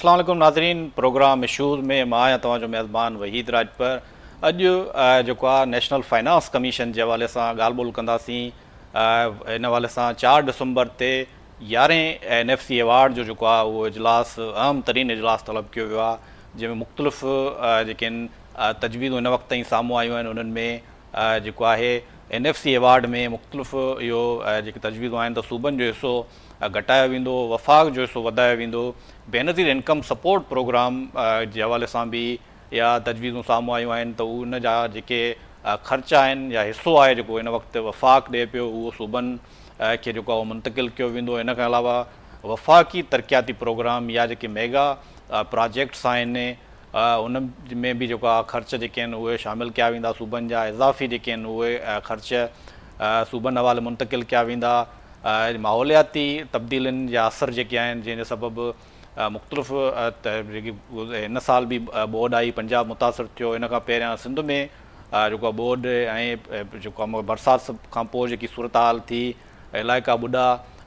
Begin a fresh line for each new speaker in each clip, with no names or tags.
अस्सलाम वालेकुम नाज़रीन। प्रोग्राम इशूज़ में मां आहियां तव्हांजो मेज़बान वहीद राजपर। अॼु जेको आहे नेशनल फाइनेंस कमीशन जे हवाले सां ॻाल्हि ॿोल कंदासीं। इन हवाले सां 4 डिसंबर ते 11 NFC अवार्ड जो जेको आहे उहो इजलास अहम तरीन इजलास तलब कयो वियो आहे, जंहिंमें मुख़्तलिफ़ जेके आहिनि तजवीज़ूं इन वक़्त ताईं साम्हूं आयूं आहिनि। उन्हनि में जेको आहे NFC अवार्ड में मुख़्तलिफ़ इहो जेके तजवीज़ूं आहिनि त सूबनि जो हिसो घटायो वेंदो, वफ़ाक़ जो हिसो वधायो वेंदो। बेनज़ीर इनकम सपोर्ट प्रोग्राम जे हवाले सां बि इहा तजवीज़ूं साम्हूं आयूं आहिनि त उन जा जेके ख़र्च आहिनि या हिसो आहे जेको हिन वक़्तु वफ़ाक़ ॾिए पियो, उहो सूबनि खे जेको आहे मुंतक़िल कयो वेंदो। इन खां अलावा वफ़ाक़ी तरक़ियाती प्रोग्राम या जेके मेगा प्रोजेक्ट्स आहिनि उन में बि जेको आहे ख़र्च जेके आहिनि उहे शामिलु कया वेंदा। सूबनि जा इज़ाफ़ी जेके आहिनि उहे ख़र्च सूबनि हवाले मुंतक़िल कया वेंदा। माहौलियाती तब्दीलियुनि जा असर जेके आहिनि जंहिंजे सबबु मुख़्तलिफ़ जेकी हिन साल बि ॿोॾि आई, पंजाब मुतासिर थियो। इन खां पहिरियां सिंध में जेको आहे ॿोॾि ऐं जेको आहे बरसाति खां पोइ जेकी सूरत हाल थी, इलाइक़ा ॿुॾा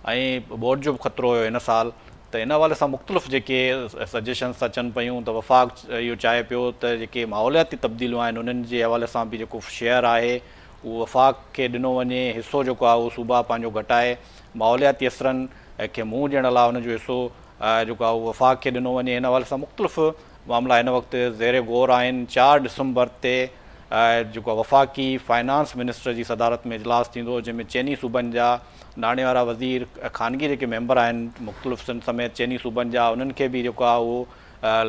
ऐं ॿोॾि जो बि ख़तरो हुयो हिन साल। त इन हवाले सां मुख़्तलिफ़ जेके सजेशन्स अचनि पियूं त वफ़ाक़ इहो चाहे पियो त जेके माहौलियाती तब्दीलियूं आहिनि उन्हनि जे हवाले सां बि जेको शेयर आहे उहो वफ़ाक़ खे ॾिनो वञे। हिसो जेको आहे उहो सूबा पंहिंजो घटाए माहौलियाती असरनि खे मुंहुं ॾियण लाइ हुनजो हिसो जेको आहे उहो वफ़ाक़ खे ॾिनो वञे। इन हवाले सां मुख़्तलिफ़ मामला हिन वक़्तु ज़ेर गौर आहिनि। 4 डिसंबर ते जेको आहे वफ़ाक़ी फाइनेंस मिनिस्टर जी सदारत में इजलास थींदो, जंहिंमें चइनी सूबनि जा नाणे वारा वज़ीर, ख़ानगी जेके मेंबर आहिनि मुख़्तलिफ़ समेत चइनी सूबनि जा, उन्हनि खे बि जेको आहे उहो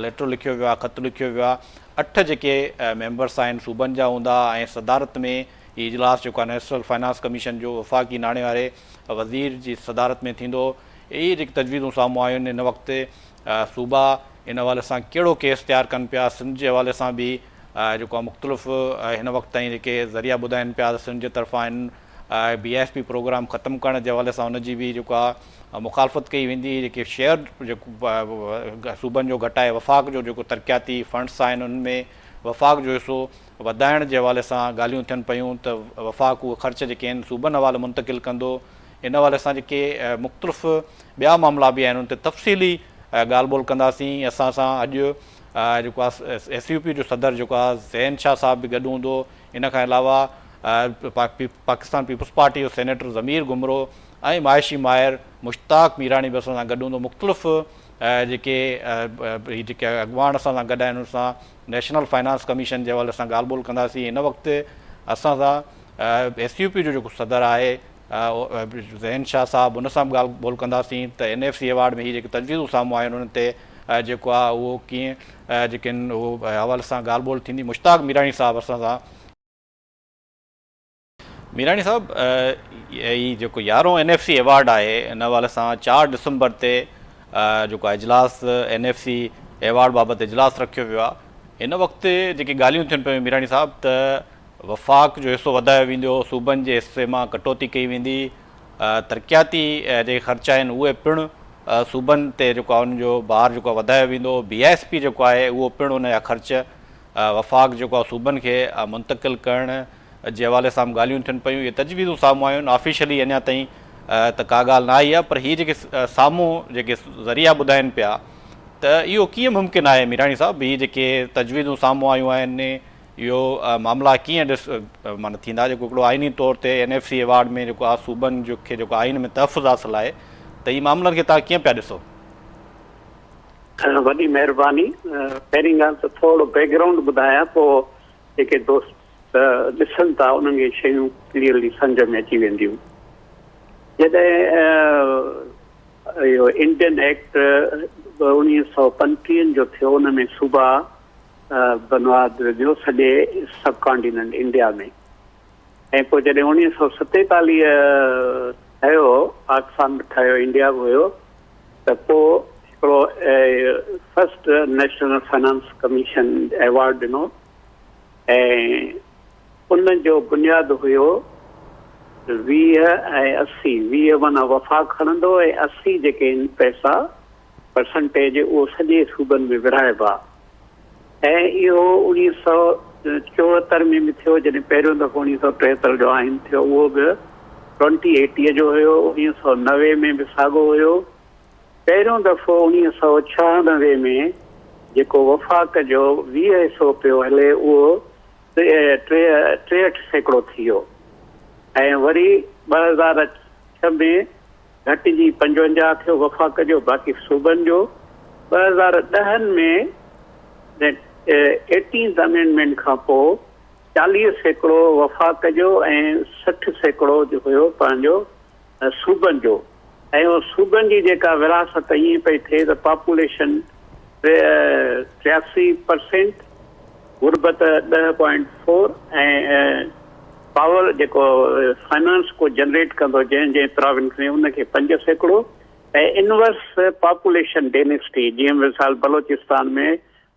लेटर लिखियो वियो आहे, ख़त लिखियो वियो आहे। 8 जेके मेंबर्स आहिनि सूबनि जा हूंदा ऐं सदारत में हीउ इजलास जेको आहे नेशनल फाइनेंस कमीशन जो वफ़ाक़ी नाणे वारे वज़ीर जी सदारत में थींदो। इहे जेके तजवीज़ूं साम्हूं आयूं आहिनि। इन वक़्तु सूबा इन हवाले सां कहिड़ो केस तयारु कनि पिया। सिंध जे हवाले सां बि जेको आहे मुख़्तलिफ़ हिन वक़्त ताईं जेके ज़रिया ॿुधाइनि पिया त सिंध जे तरफ़ां आहिनि BSP प्रोग्राम ख़तमु करण जे हवाले सां हुनजी बि जेको आहे मुखालफ़त कई वेंदी। जेके शेयर जेको सूबनि जो घटाए वफ़ाक़ जो जेको तरक़ियाती फंड्स आहिनि उनमें में वफ़ाक़ जो हिसो वधाइण जे हवाले सां ॻाल्हियूं थियनि पियूं त वफ़ाक़ उहे ख़र्च जेके आहिनि सूबनि हवाले मुंतक़िल कंदो। इन हवाले सां जेके मुख़्तलिफ़ ॿिया मामला बि आहिनि उन ते तफ़सीली ॻाल्हि ॿोल कंदासीं। असां सां अॼु जेको आहे SUP जो सदर जेको आहे ज़ैन शाह साहिब बि गॾु हूंदो। इन खां अलावा पाकिस्तान पीपल्स पार्टी जो सेनेटर ज़मीर गुमरो ऐं मायशी माहिर मुश्ताक मीरानी बि असां सां गॾु हूंदो। मुख़्तलिफ़ जेके अॻुवान असां सां गॾु आहिनि उन सां नेशनल फाइनेंस कमीशन जे हवाले सां ॻाल्हि ॿोल कंदासीं। हिन वक़्तु असां सां SUP जो जेको सदर आहे ज़ैन शाह साहिबु, उन सां बि ॻाल्हि ॿोल कंदासीं त NFC अवार्ड में हीअ जेके तजवीज़ूं साम्हूं आहिनि उन्हनि ते जेको आहे उहो कीअं जेके आहिनि उहो हवाले सां ॻाल्हि ॿोल थींदी। मुश्ताक मीरानी साहिबु असां सां। मीरानी साहिबु, हीअ जेको 11हों NFC अवार्ड आहे इन हवाले सां 4 डिसंबर ते जेको आहे इजलास NFC अवार्ड बाबति इजलास रखियो वियो आहे। हिन वक़्तु जेके ॻाल्हियूं थियनि पियूं मीरानी साहिबु त वफ़ाक़ जो हिसो वधायो वेंदो, सूबनि जे हिसे मां कटौती कई वेंदी, तरक़ियाती जेके ख़र्च आहिनि उहे पिणु सूबनि ते जेको आहे उनजो भार जेको आहे वधायो वेंदो। BSP जेको आहे उहो पिणु उन जा ख़र्च वफ़ाक़ जेको आहे सूबनि खे मुंतक़िल करण जे हवाले सां ॻाल्हियूं थियनि पियूं। इहे तजवीज़ूं साम्हूं आयूं आहिनि। ऑफिशियली अञा ताईं त का ॻाल्हि न आई आहे, पर हीअ जेके साम्हूं जेके ज़रिया ॿुधाइनि पिया त इहो कीअं मुमकिन आहे मीरानी साहिबु, हीअ जेके तजवीज़ूं साम्हूं आयूं आहिनि इहो मामला कीअं माना थींदा। जेको हिकिड़ो आइनी तौर ते NFC अवार्ड में जेको आहे सूबनि जो खे जेको आइन में तहफ़ुज़ हासिलु आहे, त हीअ मामलनि खे तव्हां कीअं पिया ॾिसो?
वॾी महिरबानी। पहिरीं ॻाल्हि त थोरो बैकग्राउंड ॿुधायां, पोइ जेके दोस्त ॾिसनि था उन्हनि खे शयूं क्लियरली सम्झ में अची वेंदियूं। जॾहिं इहो इंडियन एक्ट 1935 जो थियो, उन में सूबा बनवाद विझो सॼे सब कॉन्टिनेंट इंडिया में। ऐं पोइ जॾहिं 1947 ठहियो, पाकिस्तान ठहियो, इंडिया हुयो, त पोइ हिकिड़ो first national finance commission award ॾिनो ऐं उन जो बुनियादु हुयो 20 ऐं 80। 20 माना वफ़ाक़ खणंदो ऐं 80 जेके आहिनि पैसा परसेंटेज उहो सॼे सूबनि में विरहाइबा। ऐं इहो 1974 में बि थियो, जॾहिं पहिरियों दफ़ो 1973 जो आइन थियो, उहो बि 2080 जो हुयो। 1990 में बि साॻियो हुयो पहिरियों दफ़ो 1996 में जेको वफ़ाक़ जो 20 हिसो पियो हले उहो 63% थी वियो ऐं वरी 2006 में घटिजी 55 थियो वफ़ाक़ जो, बाक़ी सूबनि जो। 2010 में 18th अमेंडमेंट खां पोइ 40% वफ़ाक़ जो ऐं 60% जो हुयो पंहिंजो सूबनि जो। ऐं उहो सूबनि जी जेका विरासत ईअं पई थिए त पॉपुलेशन 83%, गुरबत 10.4 ऐं पावर जेको फाइनेंस को जनरेट कंदो जंहिं प्रोविंस में उनखे 5% ऐं इनवर्स पॉपुलेशन डेनिसिटी, जीअं मिसाल बलोचिस्तान में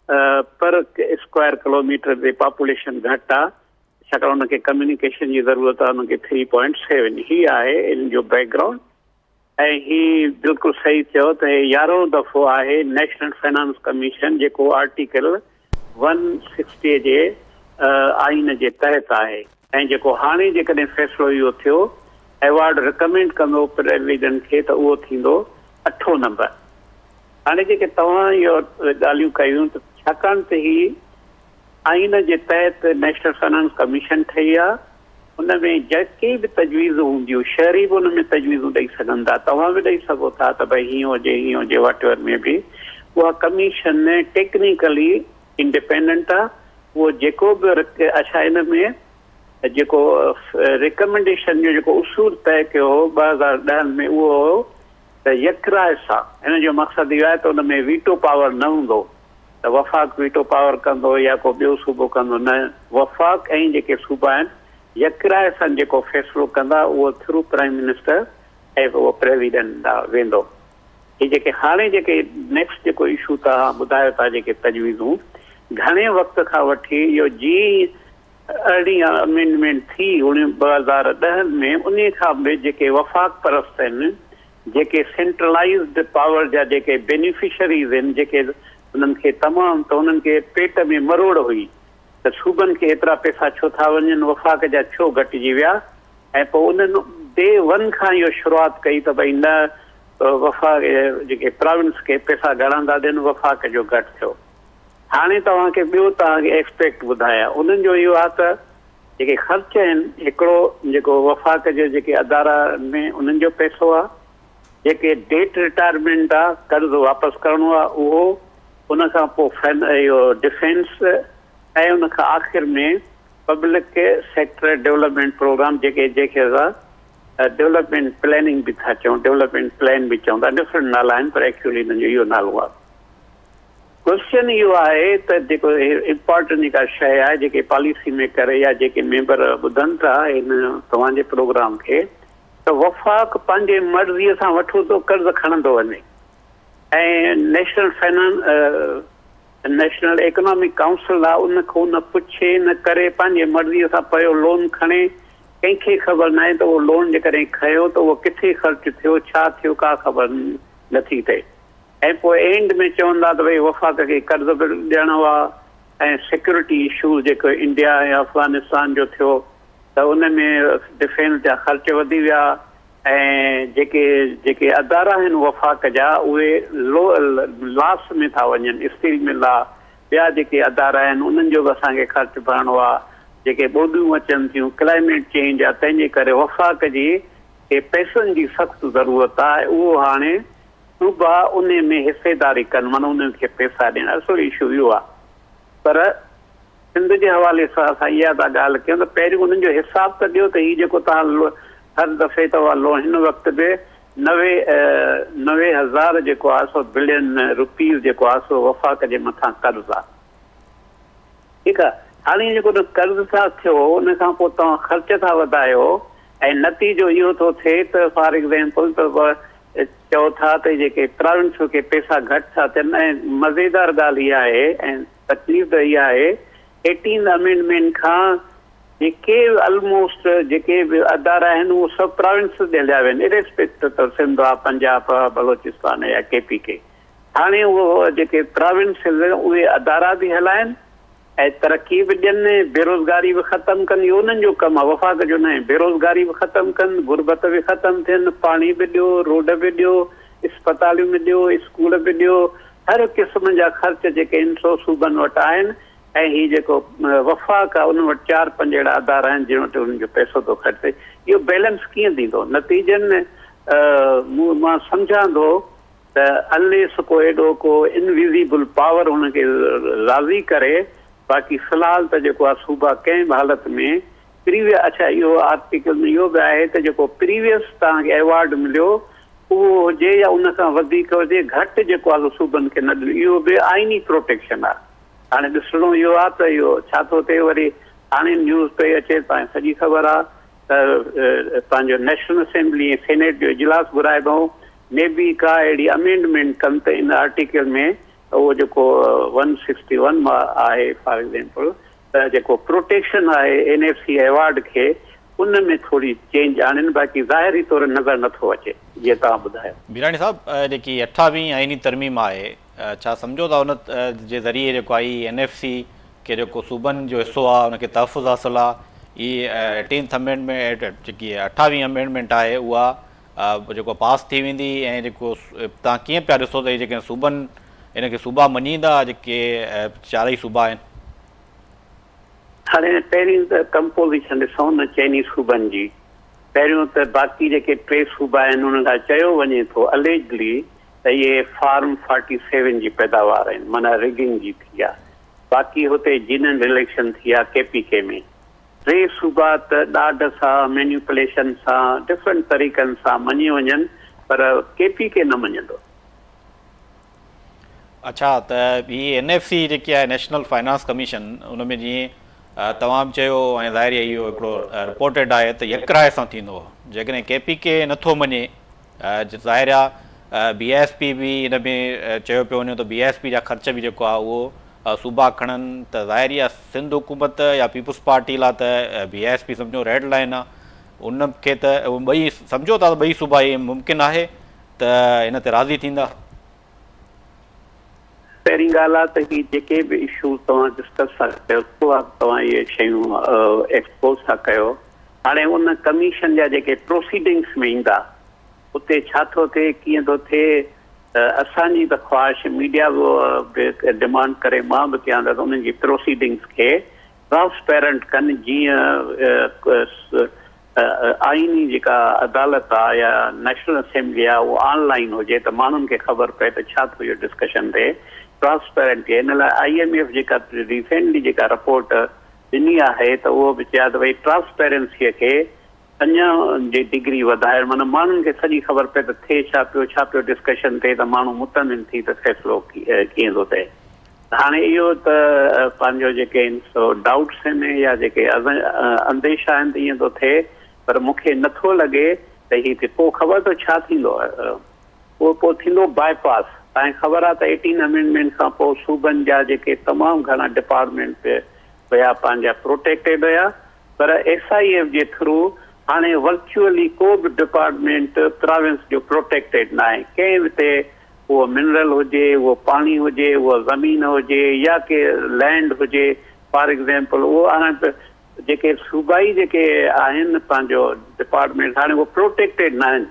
पर स्क्वायर किलोमीटर ते पॉपुलेशन घटि आहे छाकाणि उनखे कम्युनिकेशन जी ज़रूरत आहे, उनखे 3.7 ही आहे इन जो बैकग्राउंड। ऐं ही बिल्कुलु सही चयो त हे 11हों दफ़ो आहे नेशनल फाइनेंस कमीशन जेको आर्टिकल 160 जे आइन जे तहत आहे। ऐं जेको हाणे जेकॾहिं फ़ैसिलो इहो थियो अवॉर्ड रिकमेंड कंदो प्रेसिडेंट खे त उहो थींदो 8हों नंबर। हाणे जेके तव्हां इहो ॻाल्हियूं कयूं त छाकाणि त ही आइन जे तहत नेशनल फाइनेंस कमीशन ठही आहे, हुन में जेके बि तजवीज़ हूंदियूं शहरी बि हुन में तजवीज़ूं ॾेई सघनि था, तव्हां बि ॾेई सघो था त भई हीअं हुजे वट एवर में बि। उहा कमीशन टेक्निकली इंडिपेंडेंट आहे। उहो जेको बि अच्छा हिन में जेको रिकमेंडेशन जो जेको उसूल तय कयो हो 2010 में उहो हो त यकराए सां, हिन जो मक़सदु इहो आहे त हुन में वीटो पावर न हूंदो त वफ़ाक़ वीटो पावर कंदो या को ॿियो सूबो कंदो, न वफ़ाक़ ऐं जेके सूबा आहिनि यकराए सां जेको फ़ैसिलो कंदा उहो थ्रू प्राइम मिनिस्टर ऐं उहो प्रेसिडेंट ॾांहुं वेंदो। ही जेके हाणे जेके नेक्स्ट जेको इशू तव्हां ॿुधायो था जेके तजवीज़ूं, घणे वक़्त खां वठी इहो जी अरिड़हीं अमेंडमेंट थी 2010 में, उन खां बि जेके वफ़ाक़ परस्त आहिनि, जेके सेंट्रलाइज़्ड पावर जा जेके बेनिफिशरीज़ आहिनि, जेके उन्हनि खे तमामु त उन्हनि खे पेट में मरोड़ हुई त सूबनि खे एतिरा पैसा छो था वञनि, वफ़ाक़ जा छो घटिजी विया। ऐं पोइ उन्हनि डे 1 खां इहो शुरूआति कई त भई न वफ़ाक़ जेके प्रोविंस खे पैसा घणा था ॾियनि, वफ़ाक़ जो घटि थियो। हाणे तव्हांखे ॿियो तव्हांखे एक्सपेक्ट ॿुधाया उन्हनि जो इहो आहे त जेके ख़र्च आहिनि, हिकिड़ो जेको वफ़ाक़ जे जेके अदारा में उन्हनि जो पैसो आहे, जेके डेट रिटायरमेंट आहे कर्ज़ वापसि करिणो आहे उहो, उन खां पोइ इहो डिफेंस ऐं उन खां आख़िर में पब्लिक सेक्टर डेवलपमेंट प्रोग्राम जंहिंखे असां डेवलपमेंट प्लानिंग बि था चऊं, डेवलपमेंट प्लान बि चऊं था, डिफरेंट नाला आहिनि पर एक्चुअली हिननि जो इहो नालो आहे। क्वेश्चन इहो आहे त जेको इम्पोर्टेंट जेका शइ आहे जेके पॉलिसी मेकर या जेके मेंबर ॿुधनि था हिन तव्हांजे प्रोग्राम खे, त वफ़ाक़ पंहिंजे मर्ज़ीअ सां वठो थो कर्ज़ खणंदो वञे ऐं नेशनल इकोनॉमिक काउंसिल आहे उनखां न पुछे न करे पंहिंजे मर्ज़ीअ सां पियो लोन खणे। कंहिंखे ख़बर न आहे त उहो लोन जेकॾहिं खयो त उहो किथे ख़र्चु थियो, छा थियो, का ख़बर नथी थिए। ऐं पोइ एंड में चवंदा त भई वफ़ाक़ खे कर्ज़ बि ॾियणो आहे ऐं सिक्योरिटी इशू जेको इंडिया ऐं अफ़गानिस्तान जो थियो त उन में डिफेंस जा ख़र्च वधी विया ऐं जेके अदारा आहिनि वफ़ाक़ जा उहे लॉस में था वञनि, स्टील मिल आहे, ॿिया जेके अदारा आहिनि उन्हनि जो बि असांखे ख़र्चु भरिणो आहे, जेके ॿोॾियूं अचनि थियूं, क्लाइमेट चेंज आहे, तंहिंजे करे वफ़ाक़ जी पैसनि जी सख़्तु ज़रूरत आहे। उहो हाणे सूबा उन में हिसेदारी कनि, माना उन्हनि खे पैसा ॾियनि, असुलु इशू इहो आहे। पर सिंध जे हवाले सां असां इहा था ॻाल्हि कयूं त पहिरियों उन्हनि जो हिसाब त ॾियो त हीअ जेको तव्हां हर दफ़े तव्हां लोन हिन वक़्तु बि 90,000 जेको आहे सो बिलियन रुपीज़ जेको आहे सो वफ़ाक़ जे मथां कर्ज़ आहे। ठीकु आहे, हाणे जेको कर्ज़ था थियो उन खां पोइ तव्हां ख़र्च था वधायो ऐं नतीजो इहो थो थिए त फॉर एग्ज़ाम्पल त चओ था त जेके प्रोविंस खे पैसा घटि था थियनि। ऐं मज़ेदार ॻाल्हि इहा आहे ऐं तकलीफ़ इहा आहे 18 अमेंडमेंट खां जेके ऑलमोस्ट जेके बि अदारा आहिनि उहे सभु प्रोविंस ॾे हलिया विया आहिनि, इरेस्पेक्ट त सिंध आहे, पंजाब आहे, बलोचिस्तान या KP के। हाणे उहो जेके प्रोविंस उहे अदारा बि हलाइनि ऐं तरक़ी बि ॾियनि, बेरोज़गारी बि ख़तमु कनि, इहो उन्हनि जो कमु आहे, वफ़ाक़ जो न आहे। बेरोज़गारी बि ख़तमु कनि, गुरबत बि ख़तमु थियनि, पाणी बि ॾियो, रोड बि ॾियो, अस्पतालियूं में ॾियो, स्कूल में ॾियो, हर क़िस्म जा ख़र्च जेके इंट्रो सूबनि वटि आहिनि ऐं हीउ जेको वफ़ाक़ आहे उन वटि 4-5 अहिड़ा अदारा आहिनि जिन वटि उन्हनि जो पैसो थो ख़र्च थिए। इहो बैलेंस कीअं थींदो? नतीजनि में मां सम्झां थो त अनलेस को एॾो को इनविज़िबल पावर हुनखे राज़ी करे, बाक़ी फ़िलहाल त जेको आहे सूबा कंहिं बि हालत में अच्छा इहो आर्टिकल में इहो बि आहे त जेको प्रीवियस तव्हांखे अवॉर्ड मिलियो उहो हुजे या उन खां वधीक हुजे, घटि जेको आहे सूबनि खे न ॾियो, इहो बि आइनी प्रोटेक्शन आहे। हाणे ॾिसणो इहो आहे त इहो छा थो थिए, वरी हाणे न्यूज़ पई अचे, तव्हांखे सॼी ख़बर आहे त पंहिंजो नेशनल असेंबली ऐं सेनेट जो इजलास घुराइबो, मे बी का अहिड़ी अमेंडमेंट कनि त इन आर्टिकल में उहो जेको 161 मां आहे फॉर एग्जाम्पल, त जेको प्रोटेक्शन आहे NFC अवॉर्ड खे उन में थोरी चेंज आणनि, बाक़ी ज़ाहिरी तौर नज़र नथो अचे जीअं तव्हां ॿुधायो।
मीराणी साहिबु, जेकी 28वीं आइनी तरमीम आहे, छा सम्झो था उन जे ज़रिए जेको आहे NFC के जेको सूबनि जो हिसो आहे उनखे तहफ़ुज़ हासिलु आहे, इहा 18th अमेंडमेंट जेकी 28वीं अमेंडमेंट आहे उहा जेको पास थी वेंदी, ऐं जेको तव्हां कीअं पिया ॾिसो त जेके सूबनि इनखे सूबा मञींदा जेके 4 सूबा आहिनि?
हाणे पहिरीं त कंपोज़िशन ॾिसूं न चइनी सूबनि जी। पहिरियों त बाक़ी जेके 3 सूबा आहिनि उन्हनि खां चयो वञे थो अलेजली त इहे फार्म 47 जी पैदावार आहिनि, माना रिगिंग जी थी आहे। बाक़ी हुते जनरल इलेक्शन थी आहे KPK में। 3 सूबा त ॾाढ सां मैन्युपुलेशन सां डिफरेंट तरीक़नि सां मञी वञनि, पर KPK न मञंदो।
अच्छा, त हीअ NFC जेकी आहे नेशनल फाइनेंस कमीशन, उन में जीअं तव्हां बि चयो ऐं ज़ाहिर इहो हिकिड़ो रिपोर्टेड आहे त यकराए सां थींदो। जेकॾहिं KPK नथो मञे, ज़ाहिर आहे BSP बि हिन में चयो पियो वञे त BSP जा ख़र्च बि जेको आहे उहो सूबा खणनि, त ज़ाहिर आहे सिंध हुकूमत या पीपुल्स पार्टी लाइ त BSP सम्झो रेड लाइन आहे, उनखे त ॿई सम्झो था त ॿई सूबा इहे मुमकिन आहे त हिन ते राज़ी थींदा?
पहिरीं ॻाल्हि आहे त हीअ जेके बि इशूज़ तव्हां डिस्कस था कयो, तव्हां इहे शयूं एक्सपोज़ था कयो। हाणे उन कमीशन जा जेके प्रोसीडिंग्स में ईंदा उते छा थो थिए, कीअं थो थिए, असांजी त ख़्वाहिश मीडिया बि डिमांड करे, मां बि कयां त उन्हनि जी प्रोसीडिंग्स खे ट्रांसपेरेंट कनि, जीअं आइनी जेका अदालत आहे या नेशनल असेंबली आहे उहो ऑनलाइन हुजे त माण्हुनि खे ख़बर पए त छा थो इहो डिस्कशन थिए, ट्रांसपेरेंट थिए। हिन लाइ IMF जेका रिसेंटली जेका रिपोर्ट ॾिनी आहे त उहो बि चया त भई ट्रांसपेरेंसीअ खे अञा जी डिग्री वधाए, माना माण्हुनि खे सॼी ख़बर पए त थिए छा पियो डिस्कशन थिए, त माण्हू मुतमिन थी त फ़ैसिलो कीअं थो थिए। हाणे इहो त पंहिंजो जेके डाउट्स आहिनि या जेके अंदेशा आहिनि त ईअं थो थिए, पर मूंखे नथो लॻे त हीअ पोइ ख़बर अथव छा थींदो, पोइ थींदो बाईपास। तव्हांखे ख़बर आहे त 18 अमेंडमेंट खां पोइ सूबनि जा जेके तमामु घणा डिपार्टमेंट हुया पंहिंजा प्रोटेक्टेड हुया, पर SIF जे थ्रू हाणे वर्चुअली को बि डिपार्टमेंट प्रोविंस जो प्रोटेक्टेड न आहे। कंहिं बि ते उहो मिनरल हुजे, उहो पाणी हुजे, उहा ज़मीन हुजे या के लैंड हुजे, फॉर एग्ज़ाम्पल उहो हाणे जेके सूबाई जेके आहिनि पंहिंजो डिपार्टमेंट हाणे उहो प्रोटेक्टेड न आहिनि।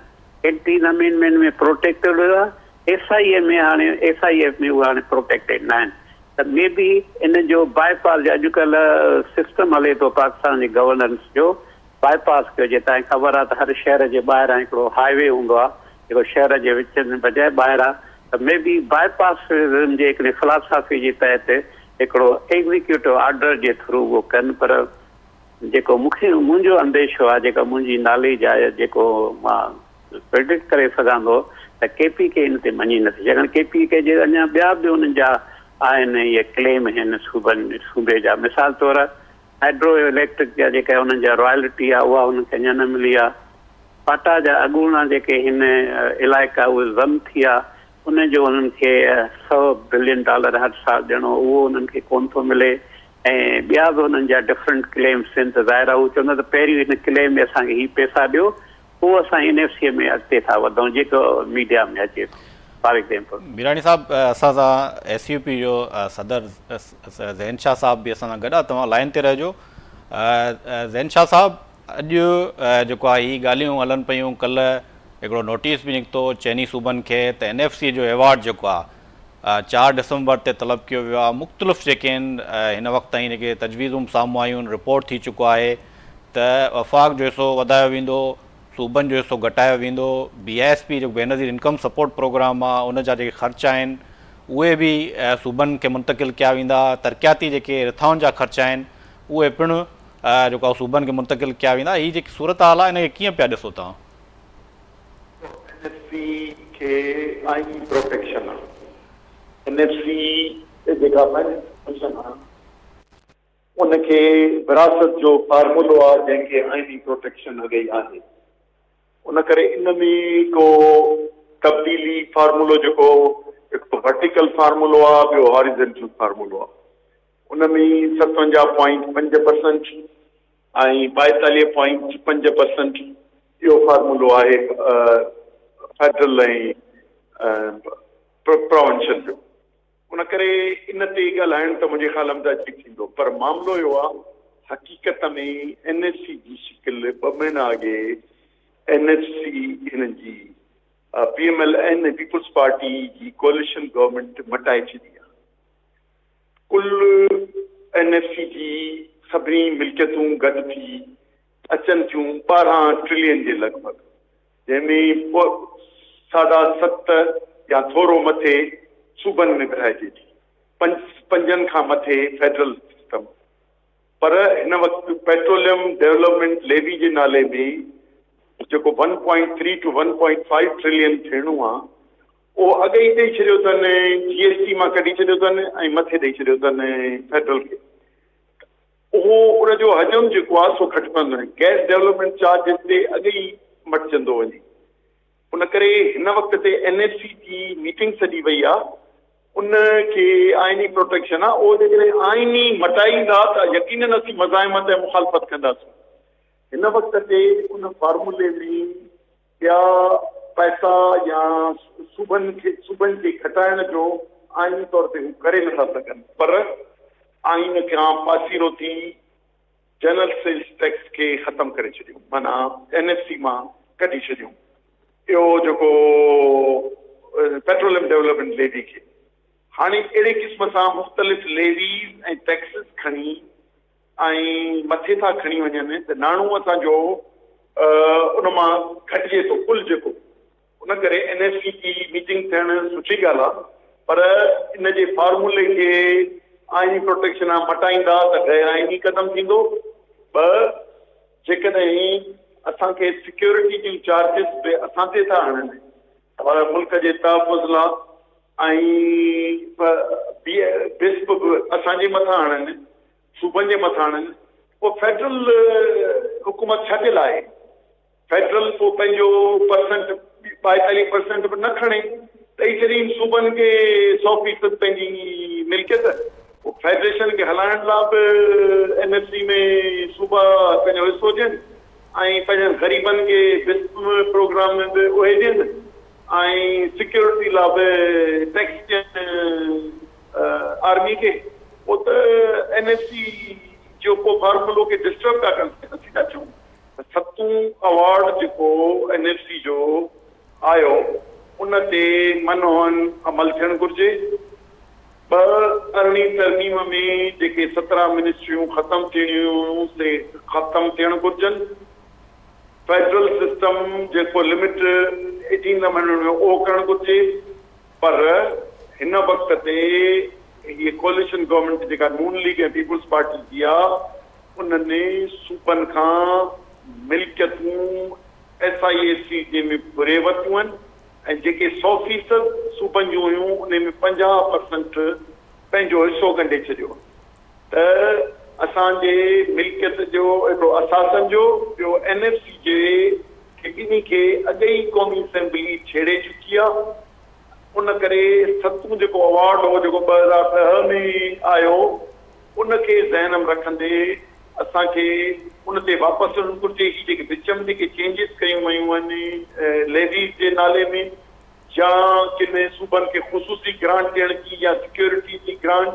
18 अमेंडमेंट में प्रोटेक्टेड हुआ, SIF में उहे हाणे प्रोटेक्टेड न आहिनि। त मे बी इन जो बाईपास अॼुकल्ह सिस्टम हले थो पाकिस्तान जे गवर्नेंस जो, बाईपास कयो। तव्हांखे ख़बर आहे त हर शहर जे ॿाहिरां हिकिड़ो हाईवे हूंदो आहे जेको शहर जे विच में बजाए ॿाहिरां, त मे बी बाईपास जे हिकिड़े फिलासफ़ी जे तहत हिकिड़ो एग्ज़ीक्यूटिव ऑर्डर जे थ्रू उहो कनि। पर जेको मुंहिंजो अंदेशो आहे, जेका मुंहिंजी नॉलेज आहे, जेको मां प्रेडिक्ट करे सघां थो त KPK इन ते मञी नथी। छाकाणि KPK जे अञा ॿिया बि उन्हनि जा आहिनि इहे क्लेम आहिनि सूबे जा। मिसाल तौरु हाइड्रो इलेक्ट्रिक जा जेका उन्हनि जा रॉयल्टी आहे उहा उन्हनि खे अञा न मिली आहे। पाटा जा अॻूणा जेके हिन इलाइक़ा उहे ज़म थी आहे, उनजो उन्हनि खे $100 बिलियन हर साल ॾियणो, उहो उन्हनि खे कोन थो मिले। ऐं ॿिया बि उन्हनि जा डिफरेंट क्लेम्स आहिनि। त ज़ाहिर आहे उहे चवंदा त पहिरियों हिन क्लेम में असांखे हीअ पैसा ॾियो, पोइ असां NFC में अॻिते था वधूं, जेको मीडिया में अचे थो। फॉर एग्ज़ाम्पल
मीराणी साहिबु, असां सां SUP जो सदर ज़ैन शाह साहिबु बि असां सां गॾु आहे, तव्हां लाइन ते रहिजो। ज़ैन शाह साहिबु, अॼु जेको आहे हीअ ॻाल्हियूं हलनि पियूं, कल्ह हिकिड़ो नोटिस बि निकितो चइनी सूबनि खे त NFC जो अवॉर्ड जेको आहे 4 डिसंबर ते तलब कयो वियो आहे। मुख़्तलिफ़ जेके आहिनि हिन वक़्त ताईं जेके तजवीज़ूं साम्हूं आयूं आहिनि, रिपोर्ट थी चुको आहे त वफ़ाक़ जो हिसो वधायो वेंदो, सूबनि जो हिसो घटायो वेंदो। BISP जो बेनज़ीर इनकम सपोर्ट प्रोग्राम आहे उन जा जेके ख़र्च आहिनि उहे बि सूबनि खे मुंतक़िल कया वेंदा। तरक़ियाती जेके रिथाउनि जा ख़र्च आहिनि उहे पिणु जेको आहे सूबनि खे मुंतक़िल कया वेंदा। हीअ जेकी सूरत हाल आहे इनखे कीअं पिया ॾिसो तव्हां?
NFC खे आईनी प्रोटेक्शन आहे। NFC जेका फंक्शन आहे उनखे विरासत जो फार्मूलो आहे जंहिंखे आईनी प्रोटेक्शन अॻई आहे। उन करे इन में को तब्दीली फार्मूलो जेको हिकु वर्टिकल फार्मूलो आहे, ॿियो हॉरिजेंटल फार्मूलो आहे। उन में 57.5% ऐं 42.5% इहो फार्मूलो आहे फेडरल ऐं प्रोविंशियल जो। उन करे इन ते ॻाल्हाइण त मुंहिंजे ख़्याल में त ठीक थींदो, पर मामिलो इहो आहे हक़ीक़त में NFC जी शिकिल 2 महीना अॻे NFC हिननि जी PMLN पीपुल्स पार्टी जी कोलिशन गवर्नमेंट मटाए छॾी आहे। कुल NFC जी सभिनी मिल्कियतूं गॾु थी अचनि थियूं 12 ट्रिलियन जे लॻभॻि, जंहिंमें 7.5 या थोरो मथे सूबनि में विरहाइजे थी, 5 खां मथे फेडरल सिस्टम। पर हिन वक़्तु पेट्रोलियम डेवलपमेंट लेवी जे नाले में जेको 1.3 to 1.5 ट्रिलियन थियणो आहे उहो अॻे ई ॾेई छॾियो अथनि, GST मां कढी छॾियो अथनि ऐं मथे ॾेई छॾियो अथनि फेडरल खे। उहो उनजो हजम जेको आहे सो घटि पवंदो। गैस डेवलपमेंट चार्जिस ते अॻे ई मटिजंदो वञे। उन करे हिन वक़्त ते NFC जी मीटिंग सॼी वई आहे। उनखे आइनी प्रोटेक्शन आहे। उहो जेकॾहिं आइनी मटाईंदा त यकीनन असीं मज़ाहिमत ऐं मुखालफ़त कंदासीं। हिन वक़्त ते उन फार्मूले में या पैसा या सूबनि खे घटाइण जो आइनी तौर ते हू करे नथा सघनि, पर आइन खां पासीरो थी जनरल सेल्स टैक्स खे ख़तमु करे छॾियूं, माना NFC मां कढी छॾियूं। इहो जेको पेट्रोलियम डेवलपमेंट लेवी खे हाणे अहिड़े क़िस्म सां मुख़्तलिफ़ लेवीज़ ऐं टैक्सिस खणी ऐं मथे था खणी वञनि त नाणो असांजो उन मां घटिजे थो कुल जेको। उन करे NFC जी मीटिंग थियणु सुठी ॻाल्हि आहे, पर इन जे फार्मूले खे आइनी प्रोटेक्शन मटाईंदा त गैर आइनी क़दम थींदो। जेकॾहिं असांखे सिक्योरिटी जूं चार्जिस बि असां ते था हणनि, पर मुल्क जे तहफ़ुज़ लाइ ऐं बिस्प बि असांजे मथां हणनि, सूबनि जे मथां हणनि, पोइ फेडरल हुकूमत छा लाइ? फेडरल पोइ पंहिंजो 42% बि न खणे, ॾेई छॾी सूबनि खे 100% पंहिंजी मिल्कियत। फेडरेशन खे हलाइण लाइ बि NFC में सूबा पंहिंजो हिसो ॾियनि ऐं पंहिंजनि ग़रीबनि खे बिस्प प्रोग्राम में बि उहे ॾियनि ऐं सिक्योरिटी लाइ बि टैक्स ॾियनि आर्मी खे। पोइ त NFC जो को फार्मूलो खे डिस्टर्ब था कनि। असीं था चऊं 7 अवॉर्ड जेको NFC जो आयो उन ते मनोहन अमल थियणु घुरिजे। 2018 तरमीम में जेके 17 मिनिस्ट्रियूं ख़तमु थियणियूं से ख़तमु थियणु घुरिजनि। फेडरल सिस्टम जेको लिमिट 18 महीननि में उहो करणु घुरिजे। पर हिन वक़्त ते ये कोलिशन गवर्नमेंट जेका नून लीग ऐं पीपुल्स पार्टी जी आहे उन्हनि सूबनि खां मिल्कियतूं SIAC जे में घुरे वरितियूं आहिनि ऐं जेके 100% सूबनि जूं हुयूं उन में 50% पंहिंजो हिसो ॻंढे छॾियो। त असांजे मिल्कियत जो हिकिड़ो असासन जो ॿियो NFC जे इन खे अॻे ई क़ौमी असेंबली छेड़े चुकी आहे। उन करे 7 जेको अवॉर्ड हो जेको 2010 में आयो उनखे ज़हन में रखंदे असांखे उन ते वापसि वञणु घुरिजे। ही जेके विच में जेके चेंजिस कयूं वयूं आहिनि लेवीज़ जे नाले में या किन सूबनि खे ख़ुसूसी ग्रांट ॾियण जी या सिक्योरिटी जी ग्रांट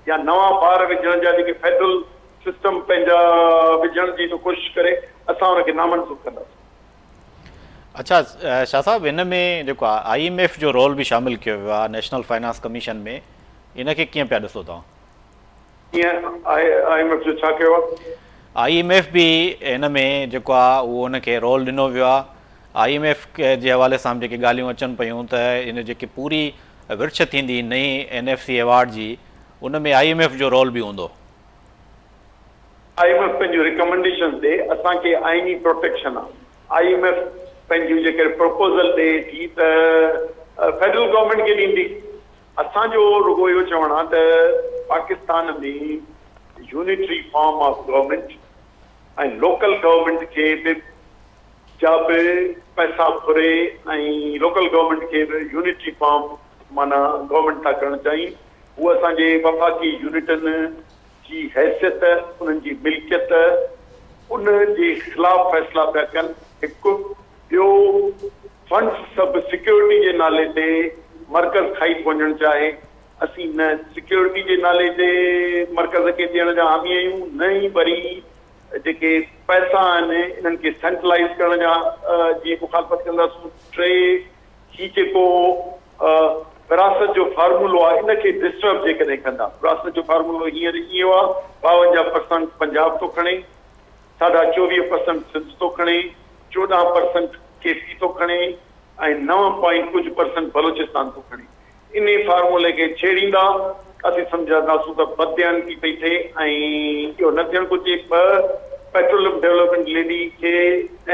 या नवां ॿार विझण जा जेके फेडरल सिस्टम पंहिंजा विझण जी कोशिशि करे, असां हुनखे नामंज़ूर कंदासीं।
अच्छा शाह साहब, इन में जेको आहे IMF जो रोल बि शामिलु कयो वियो आहे नेशनल फाइनेंस कमीशन में, इनखे कीअं पिया ॾिसो तव्हां?
कीअं IMF जो छा कयो आहे?
IMF बि इन में जेको आहे उहो उनखे रोल ॾिनो वियो आहे। IMF जे हवाले सां जेके ॻाल्हियूं अचनि पियूं त इन जेकी पूरी विर्छ थींदी नई NFC अवार्ड जी, उन में IMF जो रोल बि हूंदो।
IMF पंहिंजो रिकमेंडेशन ॾे, असांखे आइनी प्रोटेक्शन आहे। IMF पंहिंजूं जेके प्रपोज़ल ॾे थी त फेडरल गवर्नमेंट खे ॾींदी। असांजो रुगो इहो चवणु आहे त पाकिस्तान में यूनिटरी फॉर्म ऑफ गवर्नमेंट ऐं लोकल गवर्नमेंट खे बि जा बि पैसा घुरे ऐं लोकल गवर्नमेंट खे बि यूनिटरी फॉर्म माना गवर्नमेंट था करणु चाहिनि। उहे असांजे वफ़ाक़ी यूनिटनि जी हैसियत, उन्हनि जी मिल्कियत, उन जे ख़िलाफ़ फ़ैसिला पिया कनि। हिकु ॿियो, फंड्स सभु सिक्योरिटी जे नाले ते मर्कज़ खाई वञणु चाहे। असीं न सिक्योरिटी जे नाले ते मर्कज़ खे ॾियण जा हामी आहियूं, न ई वरी जेके पैसा आहिनि इन्हनि खे सेंट्रलाइज़ करण जा जी मुखालफ़त कंदासीं। टे, ही जेको विरासत जो फार्मूलो आहे इनखे डिस्टर्ब जेकॾहिं कंदा। विरासत जो फार्मूलो हींअर इहो आहे, 52% पंजाब थो खणे, 24% सिंध थो खणे, 14% KP थो खणे ऐं 9 बलोचिस्तान थो खणे। इन फार्मूले खे छेड़ींदा असीं सम्झंदासीं त बदयानगी पई थिए ऐं इहो न थियणु घुरिजे। पेट्रोलियम डेवलपमेंट लेडी खे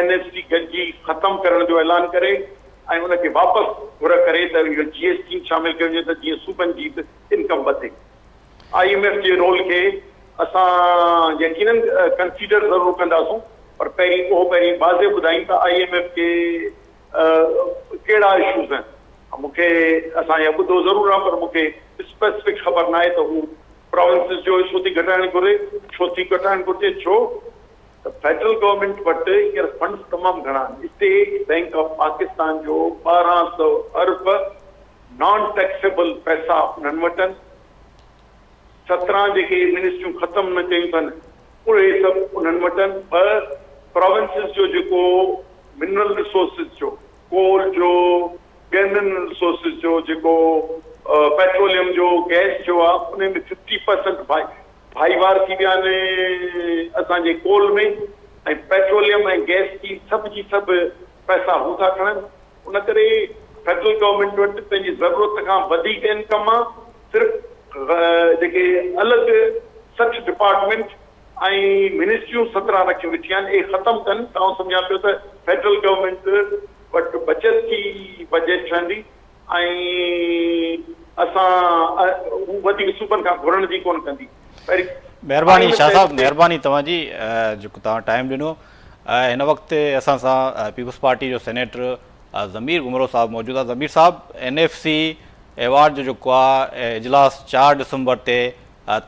NFC गॾिजी ख़तमु करण जो ऐलान करे ऐं उनखे वापसि घुर करे त इहो GST शामिलु कयो वञे त जीअं सूबनि जी बि इनकम वधे। IMF जे रोल खे असां यकीनन कंसीडर ज़रूरु कंदासूं, पर पहिरीं वाज़े ॿुधायूं त IMF खे कहिड़ा इशूज़ आहिनि। मूंखे असां इहो ॿुधो ज़रूरु आहे, पर मूंखे स्पेसिफिक ख़बर न आहे त हू प्रोविंसिस जो छो थी घटाइणु घुरे, छो थी घटाइणु घुरिजे। छो त फेडरल गवर्नमेंट वटि हींअर फंड्स तमामु घणा आहिनि। स्टेट बैंक ऑफ पाकिस्तान जो 1200 अरब नॉन टैक्सेबल पैसा उन्हनि वटि आहिनि। 17 जेके मिनिस्ट्रियूं ख़तमु न कयूं अथनि उहे सभु उन्हनि वटि आहिनि। ॿ, प्रोविंसिस जो जेको मिनरल रिसोर्सिस जो, कोल जो, मिनरल रिसोर्सिस जो, जेको पेट्रोलियम जो, गैस जो आहे, उन में 50% भाईवार थी विया आहिनि असांजे कोल में, ऐं पेट्रोलियम ऐं गैस जी सभु पैसा हू था खणनि। उन करे फेडरल गवर्नमेंट वटि पंहिंजी ज़रूरत खां वधीक इनकम आहे। सिर्फ़ु जेके अलॻि 60 डिपार्टमेंट ऐं मिनिस्ट्रियूं 17 रखियूं वेठियूं आहिनि, इहे ख़तमु कनि। तव्हां सम्झा पियो त फेडरल गवर्नमेंट वटि बचत जी बजट ठहंदी ऐं असां हू वधीक सूबनि खां घुरण जी कोन कंदी।
महिरबानी शाह साहब, महिरबानी तव्हांजी जेको तव्हां टाइम ॾिनो। हिन वक़्तु असां सां पीपल्स पार्टी जो सेनेटर ज़मीर घुमरो साहब मौजूदु आहे। ज़मीर साहब, NFC अवार्ड जो जेको आहे इजलास 4 डिसंबर ते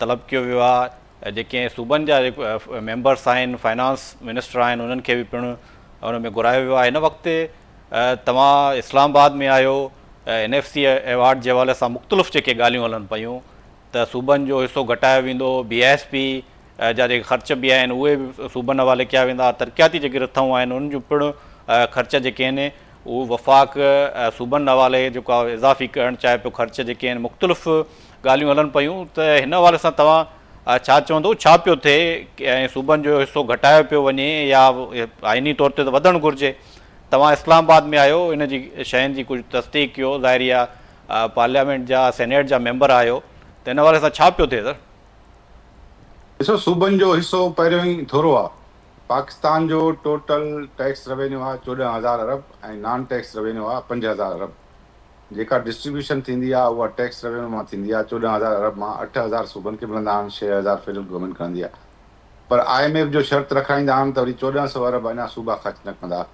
तलब कयो वियो आहे। जेके सूबनि जा जेको मेंबर्स आहिनि, फाइनेंस मिनिस्टर आहिनि, उन्हनि खे बि पिणु उन में घुरायो वियो आहे। हिन वक़्तु तव्हां इस्लामाबाद में आहियो। NFC अवार्ड जे हवाले सां मुख़्तलिफ़ जेके ॻाल्हियूं हलनि पियूं त सूबनि जो हिसो घटायो वेंदो, BISP जा जेके ख़र्च बि आहिनि उहे बि सूबनि हवाले कया वेंदा, तरक़ियाती जेके रिथऊं आहिनि उन्हनि जूं पिणु ख़र्च जेके आहिनि उहे वफ़ाक़ सूबनि हवाले जेको आहे इज़ाफ़ी करणु चाहे पियो। ख़र्च जेके आहिनि मुख़्तलिफ़ ॻाल्हियूं हलनि पियूं, त हिन हवाले सां तव्हां छा चवंदो, छा पियो थिए ऐं सूबनि जो हिसो घटायो पियो वञे या आइनी तौर ते त वधणु घुरिजे? तव्हां इस्लामाबाद में आहियो, इन जी शयुनि जी कुझु तस्दीक कयो, ज़ाहिरी आहे पार्लियामेंट जा सेनेट जा मेंबर आहियो, त हिन हवाले सां छा पियो थिए सर?
ॾिसो, सूबनि जो हिसो पहिरियों ई थोरो आहे। पाकिस्तान जो टोटल टैक्स रेवेन्यू आहे 14,000 अरब ऐं नॉन टैक्स रेवेन्यू आहे 5,000 अरब। जेका डिस्ट्रीब्यूशन थींदी आहे उहा टैक्स रेवेन्यू मां थींदी आहे। 14,000 अरब मां 8,000 सूबनि खे मिलंदा आहिनि, 6,000 फेडरल गवर्नमेंट खणंदी आहे। पर IMF जो शर्त रखाईंदा आहिनि त वरी 1,400 अरब अञा सूबा ख़र्च न कंदा।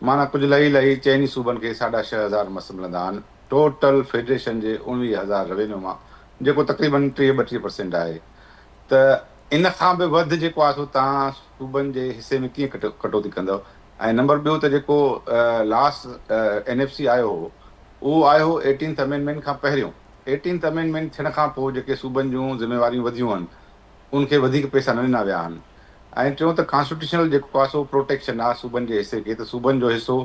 माना कुझु लही चइनी सूबनि खे 6,500 मस मिलंदा आहिनि। टोटल फेडरेशन जे 19,000 रेवेन्यू मां, जेको तक़रीबन 30-32% आहे। त इन खां बि वधि जेको आहे सो तव्हां सूबनि जे हिसे में कीअं कटौती कंदव? ऐं नंबर ॿियो त जेको लास्ट NFC आयो हो, उहो आयो हो 18th अमेंडमेंट खां पहिरियों। 18th अमेंडमेंट थियण खां पोइ जेके सूबनि जूं ज़िम्मेवारियूं वधियूं आहिनि, उनखे वधीक पैसा न ॾिना विया आहिनि। ऐं टियों त कॉन्स्टिट्यूशनल जेको आहे सो प्रोटेक्शन आहे सूबनि जे हिसे खे, त सूबनि जो हिसो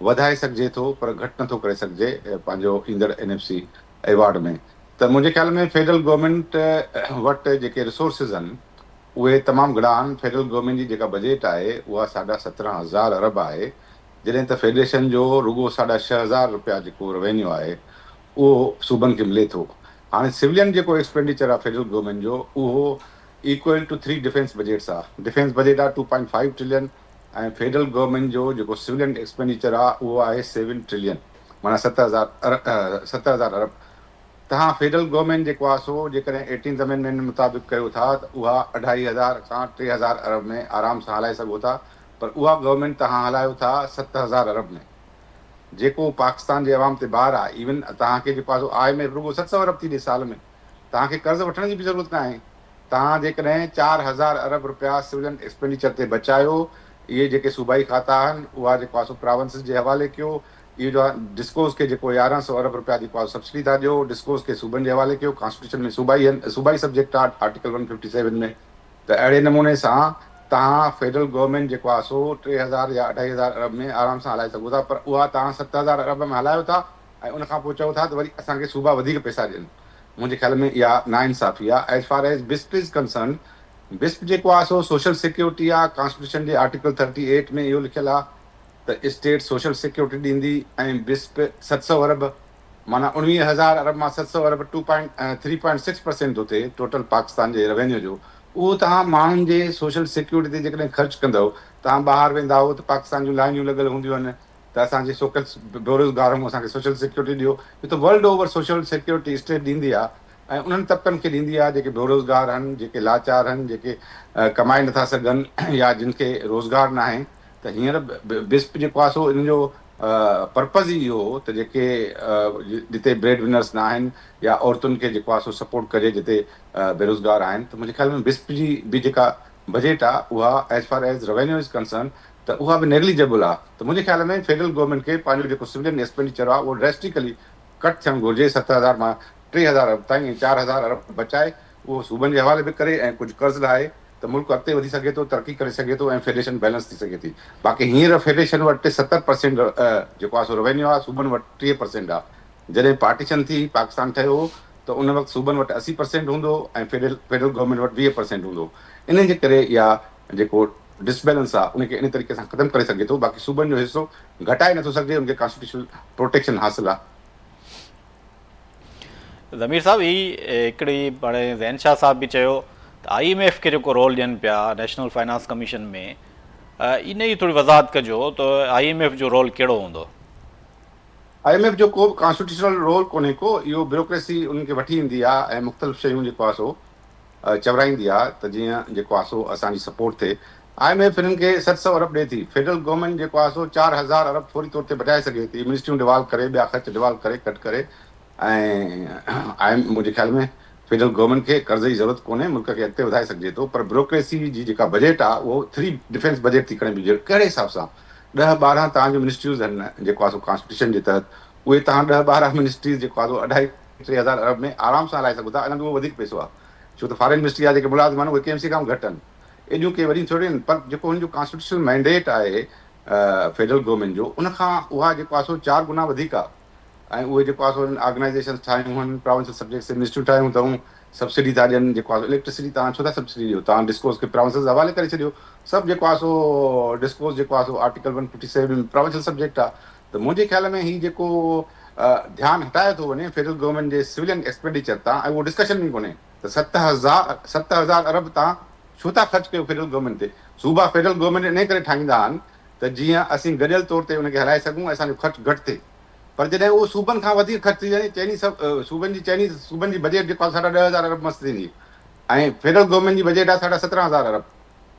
वधाए सघिजे थो पर घटि नथो करे सघिजे पंहिंजो ईंदड़ NFC एवॉर्ड में। त मुंहिंजे ख़्याल में फेडरल गवर्नमेंट वटि जेके रिसोर्सिस आहिनि उहे तमामु घणा आहिनि। फेडरल गवर्नमेंट जी जेका बजट आहे उहा 17,500 अरब आहे, जॾहिं त फेडरेशन जो रुगो 6,500 रुपया जेको रेवेन्यू आहे उहो सूबनि खे मिले थो। हाणे सिविलियन जेको एक्सपेंडिचर आहे फेडरल गवर्नमेंट जो उहो इक्वल टू 3 डिफेंस बजट्स आहे। डिफेंस बजट आहे 2.5 ट्रिलियन ऐं फेडरल गवर्नमेंट जो जेको सिविलियन एक्सपेंडिचर आहे उहो आहे 7 ट्रिलियन, माना 7,000 अरब। तव्हां फेडरल गवर्नमेंट जेको आहे सो जेकॾहिं 18th अमेंडमेंट मुताबिक़ कयो था त उहा 2,500 खां 3,000 अरब में आराम सां हलाए सघो था, पर उहा गवर्नमेंट तव्हां हलायो था 7,000 अरब में, जेको पाकिस्तान जे अवाम ते भार आहे। इवन तव्हांखे जेको आहे IMF रुगो 700 अरब थी ॾे साल में, तव्हांखे कर्ज़ वठण जी बि ज़रूरत न आहे। तव्हां जेकॾहिं 4,000 अरब रुपया सिविलियन एक्सपेंडिचर ते बचायो, इहे जेके सूबाई खाता आहिनि उहा जेको आहे सो प्रोविंसिस जे हवाले कयो। इहो जो आहे डिस्कोस खे जेको 1,100 अरब रुपया जेको आहे सब्सिडी था ॾियो, डिस्कोस खे सूबनि जे हवाले कयो। कॉन्स्टिट्यूशन में सूबाई सब्जेक्ट आहे आर्टिकल 157 में। त अहिड़े नमूने सां तव्हां फेडरल गवर्नमेंट जेको आहे सो 3,000 या 2,500 अरब में आराम सां हलाए सघो था, पर उहा तव्हां 7,000 अरब में हलायो था ऐं उनखां पोइ चओ था त वरी असांखे सूबा वधीक पैसा ॾियनि। मुंहिंजे ख्याल में इहा नाइंसाफ़ी आहे। As far as BISP is concern, BISP जेको आहे सो सोशल सिक्योरिटी आहे। कॉन्स्टिट्यूशन जे आर्टिकल 38 में इहो लिखियलु आहे त स्टेट सोशल सिक्योरिटी ॾींदी ऐं बिस्प 700 अरब, माना 19,000 अरब मां 700 अरब 3.6% थो थिए टोटल पाकिस्तान जे रेवेन्यू जो। उहो तव्हां माण्हुनि जे सोशल सिक्योरिटी ते जेकॾहिं ख़र्चु कंदव, तव्हां ॿाहिरि वेंदा त पाकिस्तान जूं लाइनियूं लॻल हूंदियूं आहिनि त असांजे बेरोज़गार आहियूं, असांखे सोशल सिक्योरिटी ॾियो। इहो त world over social security state ॾींदी आहे ऐं उन्हनि तबक़नि खे ॾींदी आहे जेके बेरोज़गार आहिनि, जेके लाचार आहिनि, जेके कमाए नथा सघनि या जिन खे रोज़गार न आहे। त हींअर बिस्प जेको आहे सो इन जो पर्पज़ ई इहो हो त जेके जिते ब्रेड विनर्स न आहिनि या औरतुनि खे जेको आहे सो सपोर्ट करे जिते बेरोज़गार आहिनि। त मुंहिंजे ख्याल में बिस्प जी बि जेका बजट आहे उहा as far as revenue is concern त उहा बि नेग्लिजेबल आहे। त मुंहिंजे ख्याल में फेडरल गवर्नमेंट खे पंहिंजो जेको सिविलियन एक्सपेंडिचर आहे उहो ड्रेस्टिकली कट थियणु घुरिजे। 7,000 मां 3,000 अरब ताईं ऐं 4,000 अरब बचाए उहो सूबनि जे हवाले बि करे ऐं कुझु कर्ज़ लाहे त मुल्क अॻिते वधी सघे थो, तरक़ी करे सघे थो ऐं फेडरेशन बैलेंस थी सघे थी। बाक़ी हींअर फेडरेशन वटि 70% जेको आहे सो रेवेन्यू आहे, सूबनि वटि 3% आहे। जॾहिं पार्टीशन थी पाकिस्तान ठहियो हो त उन वक़्तु सूबनि वटि 80% हूंदो ऐं फेडरल गवर्नमेंट वटि 20% हूंदो। इन जे करे इहा जेको डिसबैलेंस आहे उनखे इन तरीक़े सां ख़तमु करे सघे थो। बाक़ी सूबनि जो हिसो घटाए नथो सघे, उनखे कॉन्स्टिट्यूशनल प्रोटेक्शन हासिलु आहे।
ज़मीर साहब, ही हिकिड़ी हाणे ज़ैन शाह साहब बि चयो त IMF खे जेको रोल ॾियनि पिया नेशनल फाइनेंस कमीशन में, इन जी थोरी वज़ाहत कजो त IMF जो रोल कहिड़ो हूंदो?
IMF जो को बि कॉन्स्टिट्यूशनल रोल कोन्हे को, इहो ब्यूरोक्रेसी उनखे वठी ईंदी आहे ऐं मुख़्तलिफ़ शयूं जेको आहे सो चवराईंदी आहे त जीअं जेको आहे सो असांजी सपोर्ट थिए। IMF हिननि खे 700 अरब ॾिए थी। फेडरल गवर्नमेंट जेको आहे सो 4,000 अरब फौरी तौर ते बचाए सघे थी, मिनिस्ट्रियूं डिवाल्व करे, ॿिया ख़र्च डिवाल्व करे, कट करे। ऐं मुंहिंजे ख्याल में फेडरल गवर्नमेंट खे कर्ज़ जी ज़रूरत कोन्हे, मुल्क खे अॻिते वधाए सघिजे थो। पर ब्यूरोक्रेसी जी जेका बजट आहे उहो 3 डिफेंस बजट थी खणे बीहे। कहिड़े हिसाब सां 10-12 तव्हांजो मिनिस्ट्रीज़ आहिनि जेको आहे सो कॉन्स्टिट्यूशन जे तहत, उहे तव्हां 10-12 मिनिस्ट्रीज़ जेको आहे सो 2,500-3,000 अरब में आराम सां हलाए सघो था। अञा उहो वधीक पैसो आहे, छो त फॉरेन मिनिस्ट्री आहे, जेके मुलाज़िम आहिनि उहे KMC खां घटि आहिनि, एॾियूं के वॾियूं थोरी आहिनि। पर जेको हुनजो कॉन्स्टिट्यूशनल मैंडेट आहे फेडरल गवर्नमेंट जो, उनखां उहा जेको आहे सो 4 गुना वधीक आहे। ऐं उहे जेको आहे सो ऑर्गेनाइज़ेशन ठाहियूं आहिनि, प्रोविंशियल सब्जेक्ट से मिनिस्ट्रियूं ठाहियूं अथऊं, सब्सिडी था ॾियनि। जेको आहे इलेक्ट्रिसिटी तव्हां छो था सब्सिडी ॾियो, तव्हां डिस्कोस खे प्रोविंसियल जे हवाले करे छॾियो। सभु जेको आहे सो डिस्कोस जेको आहे सो आर्टिकल 157 प्रोविंशियल सब्जेक्ट आहे। त मुंहिंजे ख़्याल में हीउ जेको ध्यानु हटायो थो वञे फेडरल गवर्नमेंट जे सिविलियन एक्सपेंडिचर तां, ऐं उहो डिस्कशन बि कोन्हे त 7,000 अरब तव्हां छो था ख़र्चु कयो फेडरल गवर्नमेंट ते। सूबा फेडरल गवर्नमेंट इन करे ठाहींदा आहिनि त जीअं असीं गॾियल तौर ते उनखे हलाए सघूं, असांजो ख़र्चु घटि थिए। पर जॾहिं उहो सूबनि खां वधीक ख़र्च थी वञे, सूबनि जी बजट जेको आहे 10,500 अरब मस्तु थींदी ऐं फेडरल गवर्नमेंट जी बजट आहे 17,500 अरब।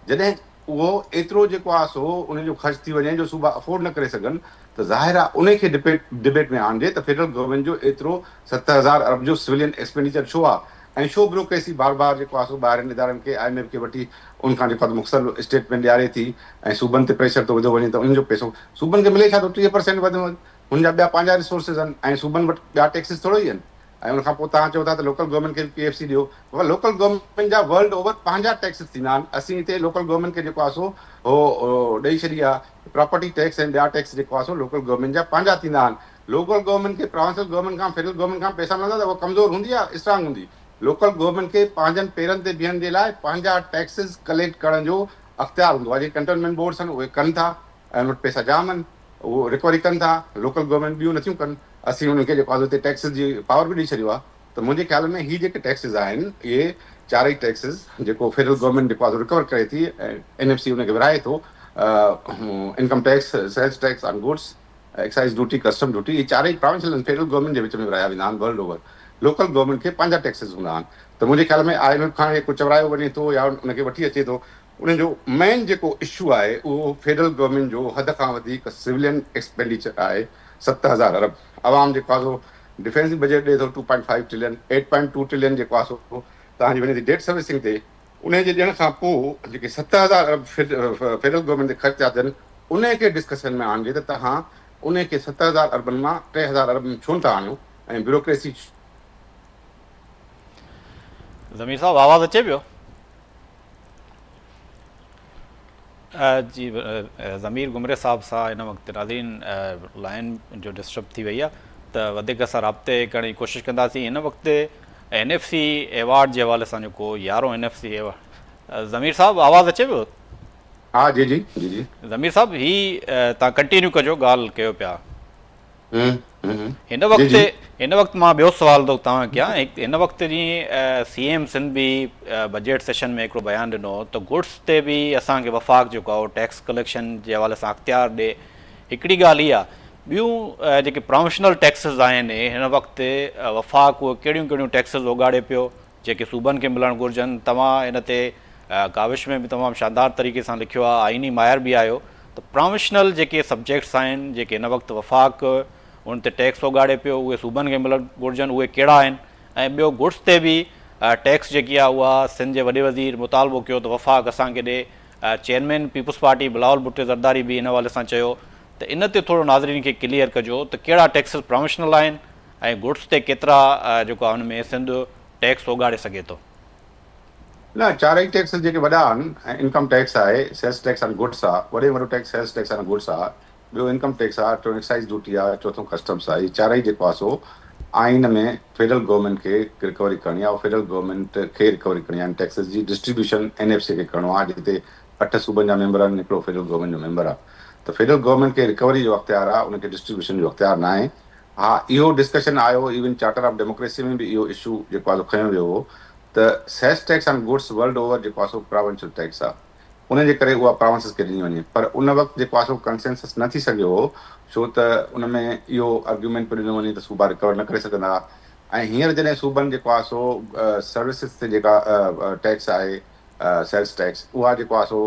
जॾहिं उहो एतिरो जेको आहे सो उनजो ख़र्च थी वञे जो सूबा अफोर्ड न करे सघनि, त ज़ाहिर आहे उनखे डिबेट में आणिजे त फेडरल गवर्नमेंट जो एतिरो 7,000 अरब जो सिविलियन एक्सपेंडिचर छो आहे ऐं छो ब्यूरोक्रेसी बार बार जेको आहे सो ॿाहिरनि इदारनि खे IMF खे वठी उनखां जेको आहे मुख़्तलिफ़ स्टेटमेंट ॾियारे थी ऐं सूबनि ते प्रेशर थो विधो वञे त उनजो पैसो सूबनि खे मिले छा थो 30% वधि में वधि। हुनजा ॿिया पंहिंजा रिसोर्सिस आहिनि ऐं सूबनि वटि ॿिया टैक्सिस थोरो ई आहिनि। ऐं उनखां पोइ तव्हां चओ था त लोकल गवर्नमेंट खे PFC ॾियो। लोकल गवर्नमेंट जा वर्ल्ड ओवर पंहिंजा टैक्सिस थींदा आहिनि। असीं हिते लोकल गवर्नमेंट खे जेको आहे सो हो ॾेई छॾी आहे प्रॉपर्टी टैक्स ऐं ॿिया टैक्स जेको आहे सो लोकल गवर्नमेंट जा पंहिंजा थींदा आहिनि। लोकल गवर्नमेंट खे प्रोविंशियल गवर्नमेंट खां फेडरल गवर्नमेंट खां पैसा मिलंदा त उहा कमज़ोर हूंदी आहे स्ट्रांग हूंदी। लोकल गवर्नमेंट खे पंहिंजनि पेरनि ते बीहण जे लाइ पंहिंजा टैक्सिस कलेक्ट करण जो अख़्तियार हूंदो आहे। जेके कंटोनमेंट बोर्ड्स आहिनि उहे कनि था ऐं उन वटि पैसा जाम आहिनि, उहो रिकवरी कनि था। लोकल गवर्नमेंट ॿियूं नथियूं कनि, असीं उनखे जेको आहे हुते टैक्सिस जी पावर बि ॾेई छॾियो आहे। त मुंहिंजे ख़्याल में हीअ जेके टैक्सिस आहिनि इहे चारई टैक्सिस जेको फेडरल गवर्नमेंट जेको आहे रिकवर करे थी ऐं NFC उनखे विराए थो, income tax, sales tax on goods, excise duty, custom duty, ये चारई प्रोविंशियल ऐं फेडरल गवर्नमेंट जे विच में विराया वेंदा आहिनि वर्ल्ड ओवर। लोकल गवर्नमेंट खे पंहिंजा टैक्सिस हूंदा आहिनि। त मुंहिंजे ख़्याल में IMF खां जेको चवरायो वञे थो या उनखे वठी अचे थो, उनजो मेन जेको इशू आहे उहो फेडरल गवर्नमेंट जो हद खां वधीक सिविलियन एक्सपेंडिचर आहे 7000 अरब। आवाम जेको आहे सो डिफेंस बजट ॾिए थो 2.5 ट्रिलियन, 8.2 ट्रिलियन जेको आहे सो तव्हांजी वञे थी डेट सर्विसिंग ते। उन जे ॾियण खां पोइ जेके 7000 अरब फेडरल गवर्नमेंट ते ख़र्च था थियनि उनखे डिस्कशन में आणिजे त तव्हां उनखे 7000 अरबनि मां 3000 अरब में छो था आणियो ऐं ब्यूरोक्रेसी।
ज़मीर साहब आवाज़ अचे पियो? जी ज़मीर गुमरे साहब सां हिन वक़्तु नाज़रीन लाइन जो डिस्टर्ब थी वई आहे, त वधीक असां राब्ते करण जी कोशिशि कंदासीं। हिन वक़्तु NFC एवॉर्ड जे हवाले सां जेको 11हों NFC एवॉर्ड, ज़मीर साहब आवाज़ अचे पियो?
हा जी जी जी जी
ज़मीर साहब ही तव्हां कंटिन्यू कजो ॻाल्हि कयो पिया। हिन वक़्तु मां ॿियो सुवाल थो तव्हां कयां। हिन वक़्तु जीअं CM सिंध बि बजट सेशन में हिकिड़ो बयानु ॾिनो त गुड्स ते बि असांखे वफ़ाक़ जेको आहे टैक्स कलेक्शन जे हवाले सां अख़्तियार ॾे। हिकिड़ी ॻाल्हि इहा, ॿियूं जेके प्रोविशनल टैक्सिस आहिनि हिन वक़्तु वफ़ाक़ उहे कहिड़ियूं कहिड़ियूं टैक्सिस उगाड़े पियो जेके सूबनि खे मिलणु घुरिजनि। तव्हां हिन ते काविश में बि तमामु शानदार तरीक़े सां लिखियो आहे, आइनी माहिर बि आहियो। त प्रोविशनल जेके सब्जेक्ट्स आहिनि जेके हिन वक़्तु वफ़ाक़ उन ते टैक्स उगाड़े पियो उहे सूबनि खे मिलणु घुरिजनि, उहे कहिड़ा आहिनि? ऐं ॿियो गुड्स ते बि टैक्स जेकी आहे उहा सिंध जे वॾे वज़ीर मुतालबो कयो त वफ़ाक़ असांखे ॾे। Chairman Peoples Party Bilawal Bhutto Zardari बि इन हवाले सां चयो। त इन ते थोरो नाज़रीन खे क्लियर कजो त कहिड़ा टैक्सिस प्रोविशनल आहिनि ऐं गुड्स ते केतिरा जेको आहे हुन में सिंध टैक्स उगाड़े सघे थो।
न, चारई टैक्स जेके वॾा आहिनि, इनकम टैक्स आहे, सेल्स टैक्स ऑन गुड्स आहे, वॾे में वॾो tax sales tax on goods आहे, ॿियो इनकम टैक्स आहे, टियों एक्साइज ड्यूटी आहे, चौथों कस्टम्स आहे। चारई जेको आहे सो आइन में फेडरल गवर्नमेंट खे रिकवरी करणी आहे, फेडरल गवर्नमेंट खे रिकवरी करणी आहे। टैक्सिस जी डिस्ट्रीब्यूशन NFC खे करिणो आहे, जिते 8 सूबनि जा मेंबर आहिनि, हिकिड़ो फेडरल गवर्नमेंट जो मेंबर आहे। त फेडरल गवर्नमेंट खे रिकवरी जो अख़्तियार आहे, उनखे डिस्ट्रीब्यूशन जो अख़्तियार न आहे। हा, इहो डिस्कशन आयो, इवन चार्टर ऑफ डेमोक्रेसी में बि इहो इशू जेको आहे खयो वियो हो त sales tax on goods world over जेको आहे सो प्रोविंशियल टैक्स आहे, उनजे करे उहा प्रोविंसिस खे ॾिनी वञे। पर उन वक़्तु जेको आहे सो कंसेंसस न थी सघियो हो, छो त उन में इहो आर्ग्यूमेंट पियो ॾिनो वञे त सूबा रिकवर न करे सघंदा। ऐं हींअर जॾहिं सूबनि जेको आहे सो सर्विसिस ते जेका टैक्स आहे सेल्स टैक्स, उहा जेको आहे सो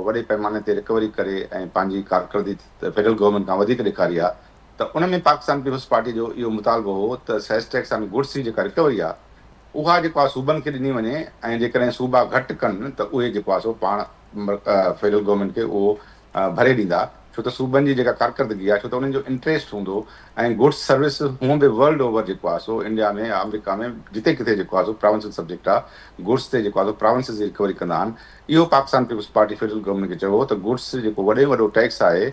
वॾे पैमाने ते रिकवरी करे ऐं पंहिंजी कारकर्दगी फेडरल गवर्नमेंट खां वधीक ॾेखारी आहे, त उन में पाकिस्तान पीपुल्स पार्टी जो इहो मुतालबो हो त सेल्स टैक्स ऑन गुड्स जी जेका रिकवरी आहे उहा जेको आहे सूबनि खे ॾिनी वञे, ऐं जेकॾहिं सूबा घटि कनि त उहे जेको आहे सो पाण फेडरल गवर्नमेंट खे उहो भरे ॾींदा, छो त सूबनि जी जेका कारकर्दगी आहे, छो त उन्हनि जो इंट्रस्ट हूंदो। ऐं गुड्स सर्विस हूअं बि वर्ल्ड ओवर जेको आहे सो इंडिया में, अमेरिका में, जिते किथे जेको आहे सो प्रोविंशियल सब्जेक्ट आहे। गुड्स ते जेको आहे सो प्रोविंसिस जी रिकवरी कंदा आहिनि। इहो Pakistan Peoples Party federal government खे चयो त गुड्स जेको वॾे में वॾो टैक्स आहे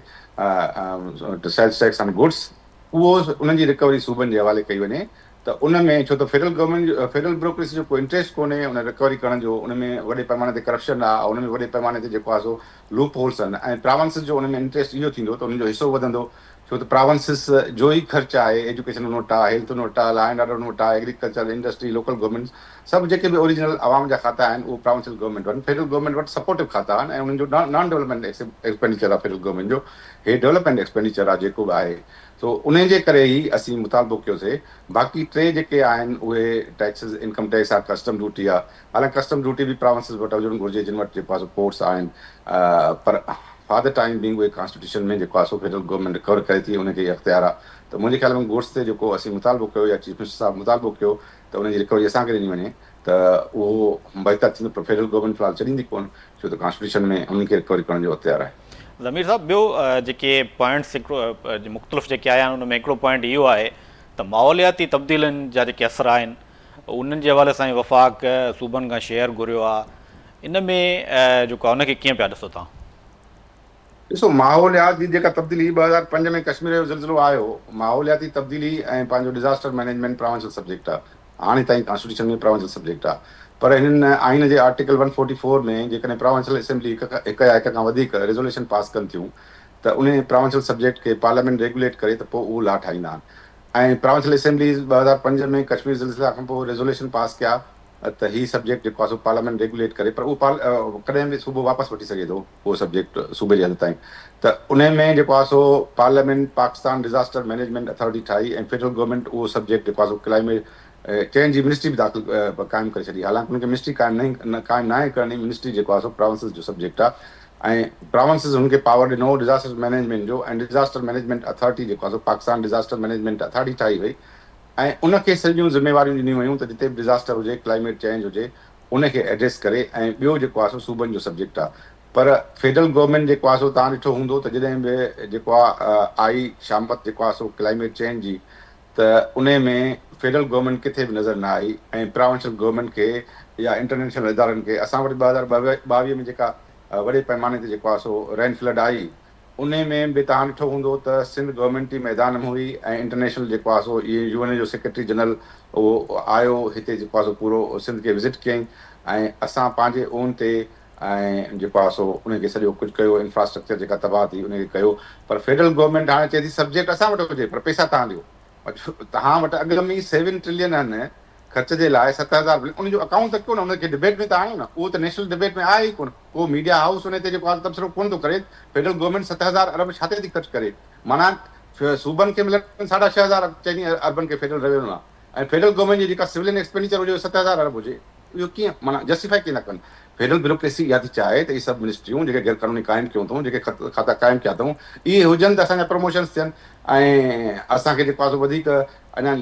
सेल्स टैक्स ऑन गुड्स, उहो उन्हनि जी रिकवरी सूबनि जे हवाले कई वञे। त उन में छो त फेडरल गवर्नमेंट फेडरल ब्यूरोक्रेसी जो कोई इंट्रस्ट कोन्हे उन रिकवरी करण जो, उन में वॾे पैमाने ते करप्शन आहे, उन में वॾे पैमाने ते जेको आहे सो लूप होल्स आहिनि, ऐं प्रोविंसिस जो उन में इंट्रस्ट इहो थींदो त उन्हनि जो हिसो वधंदो, छो त प्रोविंसिस जो ई ख़र्चु आहे, एजुकेशन उन वटि आहे, हेल्थ उन वटि आहे, लॉ एंड ऑर्डर उन वटि आहे, एग्रीकल्चर, इंडस्ट्री, लोकल गवर्नमेंट, सभु जेके बि ओरिजिनल आवाम जा खाता आहिनि उहे प्रोविंशियल गवर्नमेंट वटि, फेडरल गवर्नमेंट वटि सपोर्टिव खाता आहिनि, ऐं उन्हनि जो नॉन डेवलपमेंट एक्सपेंडिचर आहे फेडरल गवर्नमेंट जो, हे डेवलपमेंट एक्सपेंडिचर आहे जेको बि आहे। सो उन जे करे ई असीं मुतालबो कयोसीं। बाक़ी टे जेके आहिनि उहे टैक्सिस, इनकम टैक्स आहे, कस्टम ड्यूटी आहे। हालांकि कस्टम ड्यूटी बि प्रोविंसिस वटि हुजणु घुरिजे, जिन वटि जेको आहे सो कोर्ट्स आहिनि, पर फॉर द टाइम बीइंग उहे कॉन्स्टिट्यूशन में जेको आहे सो फेडरल गवर्नमेंट रिकवर करे थी, उनखे अख़्तियार आहे। त मुंहिंजे ख़्याल में गुड्स ते जेको असीं मुतालबो कयो या चीफ मिनिस्टर साहब मुतालबो कयो त उनजी रिकवरी असांखे ॾिनी वञे त उहो बहितर थींदो, पर फेडरल गवर्नमेंट फ़िलहाल छॾींदी कोन, छो त कॉन्स्टिट्यूशन में उन्हनि खे रिकवरी करण जो अख़्तियार आहे।
ज़मीर साहब, ॿियो जेके पॉइंट्स हिकिड़ो मुख़्तलिफ़ जेके आया आहिनि उन में हिकिड़ो पॉइंट इहो आहे त माहौलियाती तब्दीलियुनि जा जेके असर आहिनि उन्हनि जे हवाले सां वफ़ाक़ सूबनि खां शेयर घुरियो आहे। इन में जेको आहे उनखे कीअं पिया ॾिसो तव्हां?
ॾिसो माहौलियात जी जेका तब्दीली 2005 में कश्मीर जो ज़िलज़िलो आयो, माहौलियाती तब्दीली ऐं पंहिंजो डिज़ास्टर मैनेजमेंट प्रोविंशियल सब्जेक्ट आहे, हाणे ताईं कॉन्स्टिट्यूशन में प्रोविंशियल सब्जेक्ट आहे। पर हिननि आइन जे आर्टिकल 144 में जेकॾहिं प्रोविंशियल असेंबली हिक या हिक खां वधीक रेज़ोल्यूशन पास कनि थियूं त उन प्रोविंशियल सब्जेक्ट खे पार्लियामेंट रेगुलेट करे त पोइ उहो लॉ ठाहींदा आहिनि। ऐं प्रोविंशियल असेंबली 2005 में कश्मीर ज़िलज़िला खां पोइ रेज़ोल्यूशन पास कया त ही सब्जेक्ट जेको आहे सो पार्लियामेंट रेगुलेट करे, पर उहो कॾहिं बि सूबो वापसि वठी सघे थो उहो सब्जेक्ट सूबे जे हद ताईं। त उन में जेको आहे सो parliament Pakistan disaster management authority ठाही ऐं फेडरल गवर्नमेंट उहो सब्जेक्ट जेको आहे सो क्लाइमेट चेंज जी मिनिस्ट्री बि दाख़िल क़ाइमु करे छॾी। हालांकि उनखे मिनिस्ट्री क़ाइमु न आहे करणी, मिनिस्ट्री जेको आहे सो प्रोविंसिस जो सब्जेक्ट आहे ऐं प्रोविंसिस हुनखे पावर ॾिनो डिज़ास्टर मैनेजमेंट जो, ऐं डिज़ास्टर मैनेजमेंट अथॉरिटी जेको आहे सो पाकिस्तान डिज़ास्टर मैनेजमेंट अथॉरिटी ठाही वई ऐं उनखे सॼियूं ज़िम्मेवारियूं ॾिनियूं वयूं त जिते बि डिज़ास्टर हुजे, क्लाइमेट चेंज हुजे, उनखे एड्रेस करे। ऐं ॿियो जेको आहे सो सूबनि जो सब्जेक्ट आहे। पर फेडरल गवर्नमेंट जेको आहे सो तव्हां ॾिठो हूंदो त जॾहिं बि जेको आहे आई शामत जेको आहे सो क्लाइमेट चेंज जी, त उन में फेडरल गवर्नमेंट किथे बि नज़र न आई ऐं प्रोविंशियल गवर्नमेंट खे या इंटरनेशनल इदारनि खे असां वटि 2022 में जेका वॾे पैमाने ते जेको आहे सो रेन फ्लड आई, उन में बि तव्हां ॾिठो हूंदो त सिंध गवर्नमेंट ई मैदान में हुई ऐं इंटरनेशनल जेको आहे सो इहे UN जो सेक्रेटरी जनरल उहो आयो हिते जेको आहे सो पूरो सिंध खे विज़िट कयईं ऐं असां पंहिंजे ओन ते ऐं जेको आहे सो उनखे सॼो कुझु कयो, इंफ्रास्ट्रक्चर जेका तबाह थी उनखे कयो। पर फेडरल गवर्नमेंट हाणे चए थी सब्जेक्ट असां वटि हुजे पर पैसा तव्हां ॾियो। तव्हां वटि अॻु में ई 7 ट्रिलियन आहिनि ख़र्च जे लाइ, 7,000 उनजो अकाउंट त कयो न, उनखे डिबेट में त आणियो न। उहो त नेशनल डिबेट में आहे ई कोन, को मीडिया हाउस उन ते जेको आहे तबसरो कोन थो करे। फेडरल गवर्नमेंट 7,000 अरब छा ते थी ख़र्च करे? माना सूबनि खे मिलनि 6,500 चइनी अरबनि खे फेडरल रेवेन्यू आहे, ऐं फेडरल गवर्नमेंट जी जेका सिविलियन एक्सपेंडिचर हुजे 7,000 अरब हुजे। इहो कीअं माना जस्टिफाई कीअं न कनि? फेडरल ब्यूरोक्रेसी इहा थी चाहे त इहे सभु मिनिस्ट्रियूं जेके गैर कानूनी क़ाइमु कयूं अथऊं, जेके खाता क़ाइमु कया अथऊं, इहे हुजनि त असांजा प्रमोशन्स थियनि ऐं असांखे जेको आहे सो वधीक अञा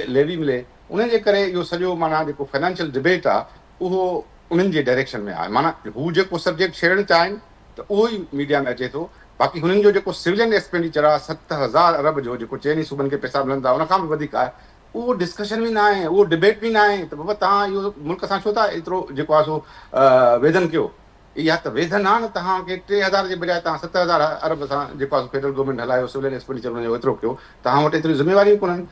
लेवी मिले। उन जे करे इहो सॼो माना जेको फाइनेंशियल डिबेट आहे उहो उन्हनि जे डायरेक्शन में आहे। माना हू जेको सब्जेक्ट छेड़णु चाहिनि त उहो ई मीडिया में अचे थो। बाक़ी हुननि जो जेको सिविलियन एक्सपेंडिचर आहे 7,000 अरब जो, जेको चइनी सूबनि खे पैसा मिलनि था उनखां बि वधीक आहे, उहो डिस्कशन बि न आहे, उहो डिबेट बि न आहे। त बाबा तव्हां इहो मुल्क सां छो था एतिरो जेको आहे सो वेदन कयो? इहा त वेदन आहे न। तव्हांखे 3,000 जे बजाए तव्हां 7,000 अरब सां जेको आहे फेडरल गवर्नमेंट हलायो, सिविलियन एक्सपेंडिचर हुनजो एतिरो कयो। तव्हां वटि एतिरी ज़िम्मेवारियूं कोन्हनि,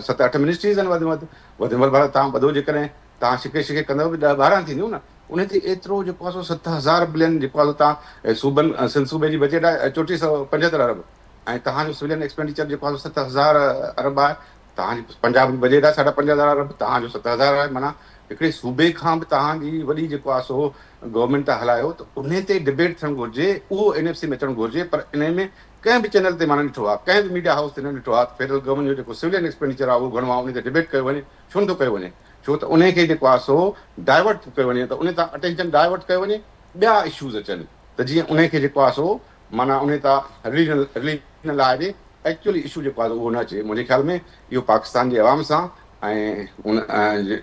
7-8 मिनिस्ट्रीज़ आहिनि वधि में वधि तव्हां ॿधो जेकॾहिं तव्हां शिके कंदव बि 10-12 थींदियूं न। उन ते एतिरो जेको आहे सो 7,000 बिलियन जेको आहे तव्हां सूबनि सिंध सूबे जी बजट आहे 3475 अरब, ऐं तव्हांजो सिविलियन एक्सपेंडिचर जेको आहे 7,000 अरब आहे। तव्हांजी पंजाब जी बजट आहे 5,500 अरब, तव्हांजो 7,000 आहे। माना हिकिड़े सूबे खां बि तव्हांजी वॾी जेको आहे सो गवर्नमेंट था हलायो, त उन ते डिबेट थियणु घुरिजे, उहो NFC में अचणु घुरिजे। पर इन में कंहिं बि चैनल ते मां न ॾिठो आहे, कंहिं बि मीडिया हाउस ते न ॾिठो आहे फेडरल गवर्नमेंट जो जेको सिविलियन एक्सपेंडिचर आहे उहो घणो आहे उन ते डिबेट कयो वञे। छो नथो कयो वञे? छो त उनखे जेको आहे सो डाइवर्ट कयो वञे, त उन तां अटेंशन डाइवर्ट कयो वञे, ॿिया इशूज़ अचनि त जीअं उनखे जेको आहे सो माना उन तां रिलीजन लाइ एक्चुअली इशू जेको आहे उहो न अचे। मुंहिंजे ख़्याल में इहो पाकिस्तान जे अवाम सां ऐं उन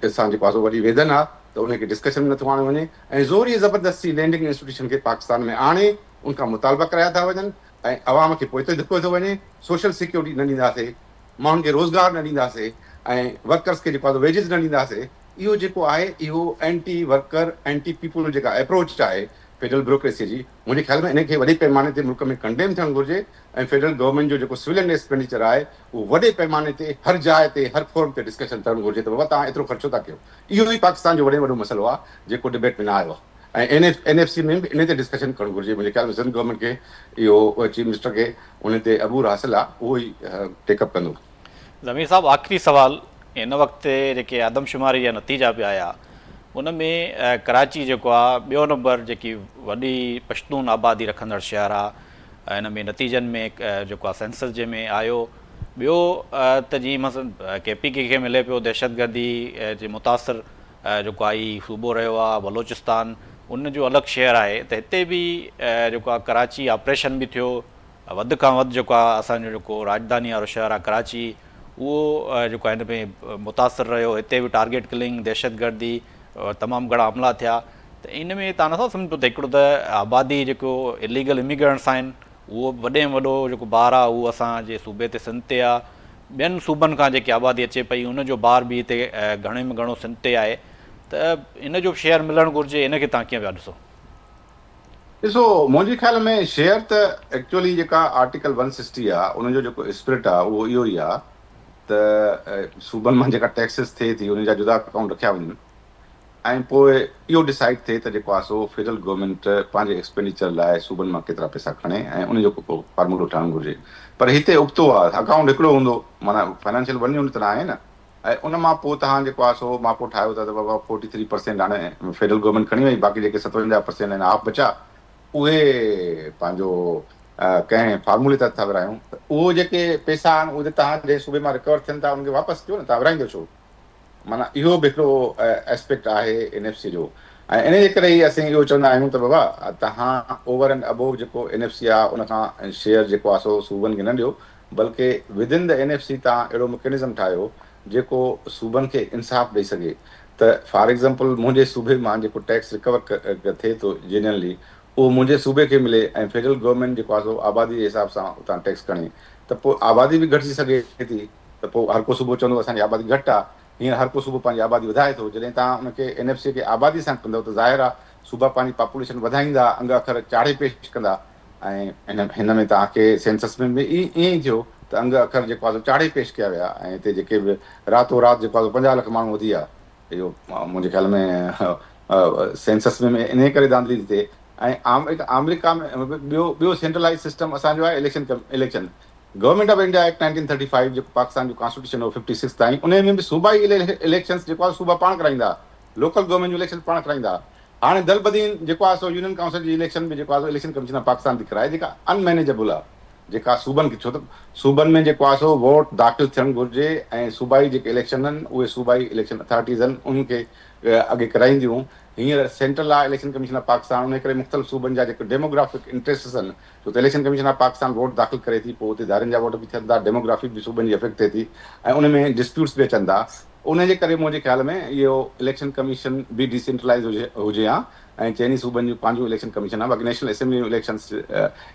सां जेको आहे सो वॾी वेदन आहे त उनखे डिस्कशन में नथो आणियो वञे ऐं ज़ोरी ज़बरदस्ती लैंडिंग इंस्टीट्यूशन खे पाकिस्तान में आणे उनखां मुतालबा कराया था वञनि ऐं अवाम खे पोइ धिको थो वञे। सोशल सिक्योरिटी न ॾींदासीं, माण्हुनि खे रोज़गार न ॾींदासीं ऐं वर्कर्स खे जेको आहे वेजिस न ॾींदासीं। इहो जेको आहे इहो एंटी वर्कर एंटी पीपुल जेका अप्रोच आहे फेडरल ब्यूरोक्रेसी जी, मुंहिंजे ख़्याल में इनखे वॾे पैमाने ते मुल्क में कंडेम थियणु घुरिजे ऐं फेडरल गवर्नमेंट जो जेको सिविलियन एक्सपेंडिचर आहे उहो वॾे पैमाने ते हर जाइ ते हर फोरम ते डिस्कशन थियणु घुरिजे त बाबा तव्हां एतिरो ख़र्चो था कयो। इहो ई पाकिस्तान जो वॾो मसइलो आहे जेको डिबेट में न आयो आहे ऐं NFC में बि इन ते डिस्कशन करणु घुरिजे। मुंहिंजे ख़्याल में सिंध गवर्नमेंट खे इहो चीफ मिनिस्टर खे उन ते अबूर हासिल आहे, उहो ई टेकअप कंदो।
ज़मीर साहब, आख़िरी सवाल, हिन वक़्तु जेके आदमशुमारी जा नतीजा पिया आया उन में कराची जेको आहे 2 नंबर जेकी वॾी पश्तून आबादी रखंदड़ शहर आहे, हिन में नतीजनि में जेको आहे सेंसस जे में आयो। ॿियो त जीअं मसलन KPK खे मिले पियो दहशतगर्दी जे मुतासिर जेको आहे ई सूबो रहियो आहे बलोचिस्तान, उन जो अलॻि शहर आहे, त हिते बि जेको आहे कराची ऑपरेशन बि थियो, वधि खां वधि जेको आहे असांजो जेको राजधानी वारो शहर आहे कराची उहो जेको आहे हिन में मुतासिर रहियो। हिते बि टारगेट किलिंग, दहशतगर्दी, तमामु घणा हमला थिया। त इन में तव्हां नथा सम्झो त हिकिड़ो त आबादी जेको इलीगल इमिग्रेंट्स आहिनि उहो वॾे में वॾो जेको ॿार आहे उहो असांजे सूबे ते सिंध ते आहे, ॿियनि सूबनि खां जेकी आबादी अचे पई उनजो ॿार बि हिते घणे में घणो सिंध ते आहे। त इन जो शेयर मिलणु घुरिजे, इनखे तव्हां कीअं पिया ॾिसो?
ॾिसो मुंहिंजे ख़्याल में शेयर त एक्चुअली जेका आर्टिकल 160 आहे उनजो जेको स्पिरिट आहे उहो इहो ई आहे त सूबनि मां जेका टैक्सिस थिए थी उन जा जुदा अकाउंट रखिया वञनि ऐं पोइ इहो डिसाइड थिए त जेको आहे सो फेडरल गवर्नमेंट पंहिंजे एक्सपेंडिचर लाइ सूबनि मां केतिरा पैसा खणे ऐं उनजो को फार्मूलो ठाहिणु घुरिजे। पर हिते उबतो आहे अकाउंट हिकिड़ो हूंदो, माना फाइनेंशियल वन यूनिट त न आहे न, ऐं उन मां पोइ तव्हां जेको आहे सो मापो ठाहियो था त बाबा 43% हाणे फेडरल गवर्नमेंट खणी वई, बाक़ी जेके 57% आहिनि हाफ बचा उहे पंहिंजो कंहिं फार्मूले तां था विरायूं त उहो जेके पैसा आहिनि उहे तव्हांजे सूबे मां रिकवर थियनि था उनखे वापसि कयो न, तव्हां विराईंदो छो? माना इहो बि हिकिड़ो एस्पेक्ट आहे NFC जो। ऐं इन जे करे ई असीं इहो चवंदा आहियूं त बाबा तव्हां ओवर एंड अबोव जेको NFC आहे उनखां शेयर जेको आहे सो सूबनि खे न ॾियो, बल्कि विदिन द NFC तव्हां अहिड़ो मैकेनिज़म ठाहियो जेको सूबनि खे इंसाफ़ ॾेई सघे। त फॉर एग्ज़ाम्पल मुंहिंजे सूबे मां जेको टैक्स रिकवर थिए थो जेनरली उहो मुंहिंजे सूबे खे मिले ऐं फेडरल गवर्नमेंट जेको आहे सो आबादी जे हिसाब सां उतां टैक्स खणे, त पोइ आबादी बि घटिजी सघे थी। त पोइ हर को सूबो चवंदो असांजी आबादी घटि आहे, हींअर हर को सूबो पंहिंजी आबादी वधाए थो। जॾहिं तव्हां उनखे NFC खे आबादी सां कंदव त ज़ाहिर आहे सूबा पंहिंजी पॉपुलेशन वधाईंदा, अंग अखर चाढ़े पेश कंदा, ऐं हिन में तव्हांखे सेंसस में बि ईअं ई थियो त अंग अखर जेको आहे चाढ़े पेश कया विया ऐं हिते जेके बि रातो राति जेको आहे 50 लख माण्हू वधी विया। इहो मुंहिंजे ख़्याल में सेंसस में इन करे धांधली थी थिए। ऐं अमेरिका में ॿियो सेंट्रलाइज सिस्टम असांजो आहे election government of India act 1935 जेको पाकिस्तान जो कॉन्स्टिट्यूशन हो 56 ताईं, उन में बि सूबाई इलेक्शंस जेको आहे सूबा पाण कराईंदा, लोकल गवर्नमेंट जो इलेक्शन पाण कराईंदा। हाणे दलबदीन जेको आहे सो यूनियन काउंसिल जी इलेक्शन बि जेको आहे इलेक्शन कमीशन ऑफ पाकिस्तान थी कराए, जेका अनमैनेजेबल आहे, जेका सूबनि खे, छो त सूबनि में जेको आहे सो वोट दाख़िल थियणु घुरिजे ऐं सूबाई जेके इलेक्शन आहिनि उहे सूबाई इलेक्शन अथॉरिटीज़ आहिनि उनखे अॻे कराईंदियूं। हींअर सेंट्रल आहे इलेक्शन कमीशन ऑफ पाकिस्तान, उन करे मुख़्तलिफ़ सूबनि जा जेके डेमोग्राफिक इंट्रस्ट्स आहिनि, छो त election commission of Pakistan vote दाख़िल करे थी, पोइ हुते धारियुनि जा वोट बि थियनि था, डेमोग्राफिक बि सूबनि जी अफेक्ट थिए थी ऐं उन में डिस्प्यूट्स बि अचनि था। उन जे करे मुंहिंजे ख़्याल में इहो इलेक्शन कमीशन बि डिसेंट्रलाइज़ हुजे हा, ऐं चइनी सूबनि जूं पंहिंजो इलेक्शन कमीशन आहे, बाक़ी नेशनल असेंबली इलेक्शन्स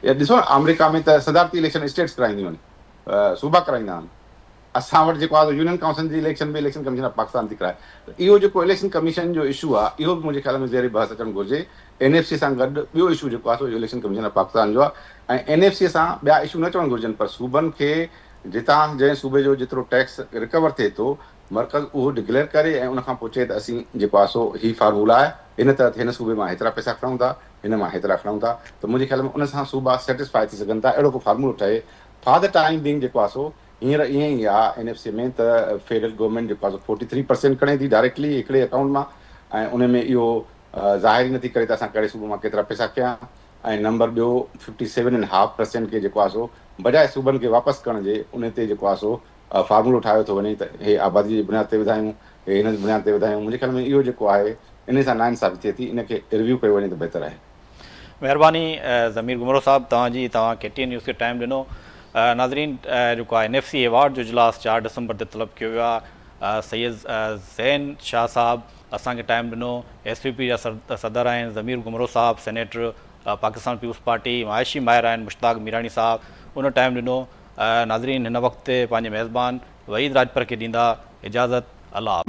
ॾिसो अमेरिका में त सदारती इलेक्शन स्टेट्स कराईंदियूं आहिनि, सूबा कराईंदा आहिनि। असां वटि जेको आहे यूनियन काउंसिल जी इलेक्शन में इलेक्शन कमीशन ऑफ पाकिस्तान थी कराए। त इहो जेको इलेक्शन कमीशन जो इशू आहे इहो बि मुंहिंजे ख़्याल में ज़ेरे बहस अचणु घुरिजे। NFC सां गॾु ॿियो इशू जेको आहे सो इलेक्शन कमीशन ऑफ पाकिस्तान जो आहे, ऐं NFC सां ॿिया इशू न अचणु घुरिजनि, पर सूबनि खे जितां जंहिं सूबे जो जेतिरो टैक्स रिकवर थिए थो मर्कज़ उहो डिक्लेयर करे ऐं उनखां पोइ चए त असीं जेको आहे सो ही फार्मूला आहे, हिन तहत हिन सूबे मां हेतिरा पैसा खणूं था, हिन मां हेतिरा खणूं था। त मुंहिंजे ख़्याल में उन सां सूबा सेटिस्फाई थी सघनि था, अहिड़ो को फार्मूलो ठहे। फॉर द टाइम बीइंग जेको आहे सो हींअर ईअं ई आहे NFC में त फेडरल गवर्नमेंट जेको आहे 43% खणे थी डायरेक्टली हिकिड़े अकाउंट मां, ऐं उन में इहो ज़ाहिर ई नथी करे त असां कहिड़े सूबे मां केतिरा पैसा कया। ऐं नंबर ॿियो 57.5% खे जेको आहे सो बजाए सूबनि खे वापसि करण जे उन ते जेको आहे सो फार्मूलो ठाहियो थो वञे त हे आबादी जी बुनियाद ते वधायूं, हे हिन जी बुनियाद ते वधायूं। मुंहिंजे ख़्याल में इहो जेको आहे इन सां नाइंसाफ़ी थिए थी, इनखे रिव्यू कयो वञे त बहितर आहे।
महिरबानी ज़मीर गुमरो साहब तव्हां KTN न्यूज़ खे टाइम ॾिनो। नाज़रीन जेको आहे NFC अवार्ड जो इजलास 4 डिसंबर ते तलब कयो वियो आहे। सैयद ज़ैन शाह साहब असांखे टाइम ॾिनो, SVP जा सदर आहिनि ज़मीर गुमरो साहब, सेनेटर पाकिस्तान पीपुल्स पार्टी, मायशी माहिर आहिनि मुश्ताक मीरानी साहब, उन टाइम ॾिनो। नाज़रीन हिन वक़्तु पंहिंजे मेज़बान वहीद राजपर खे ॾींदा इजाज़त। अल्लाह।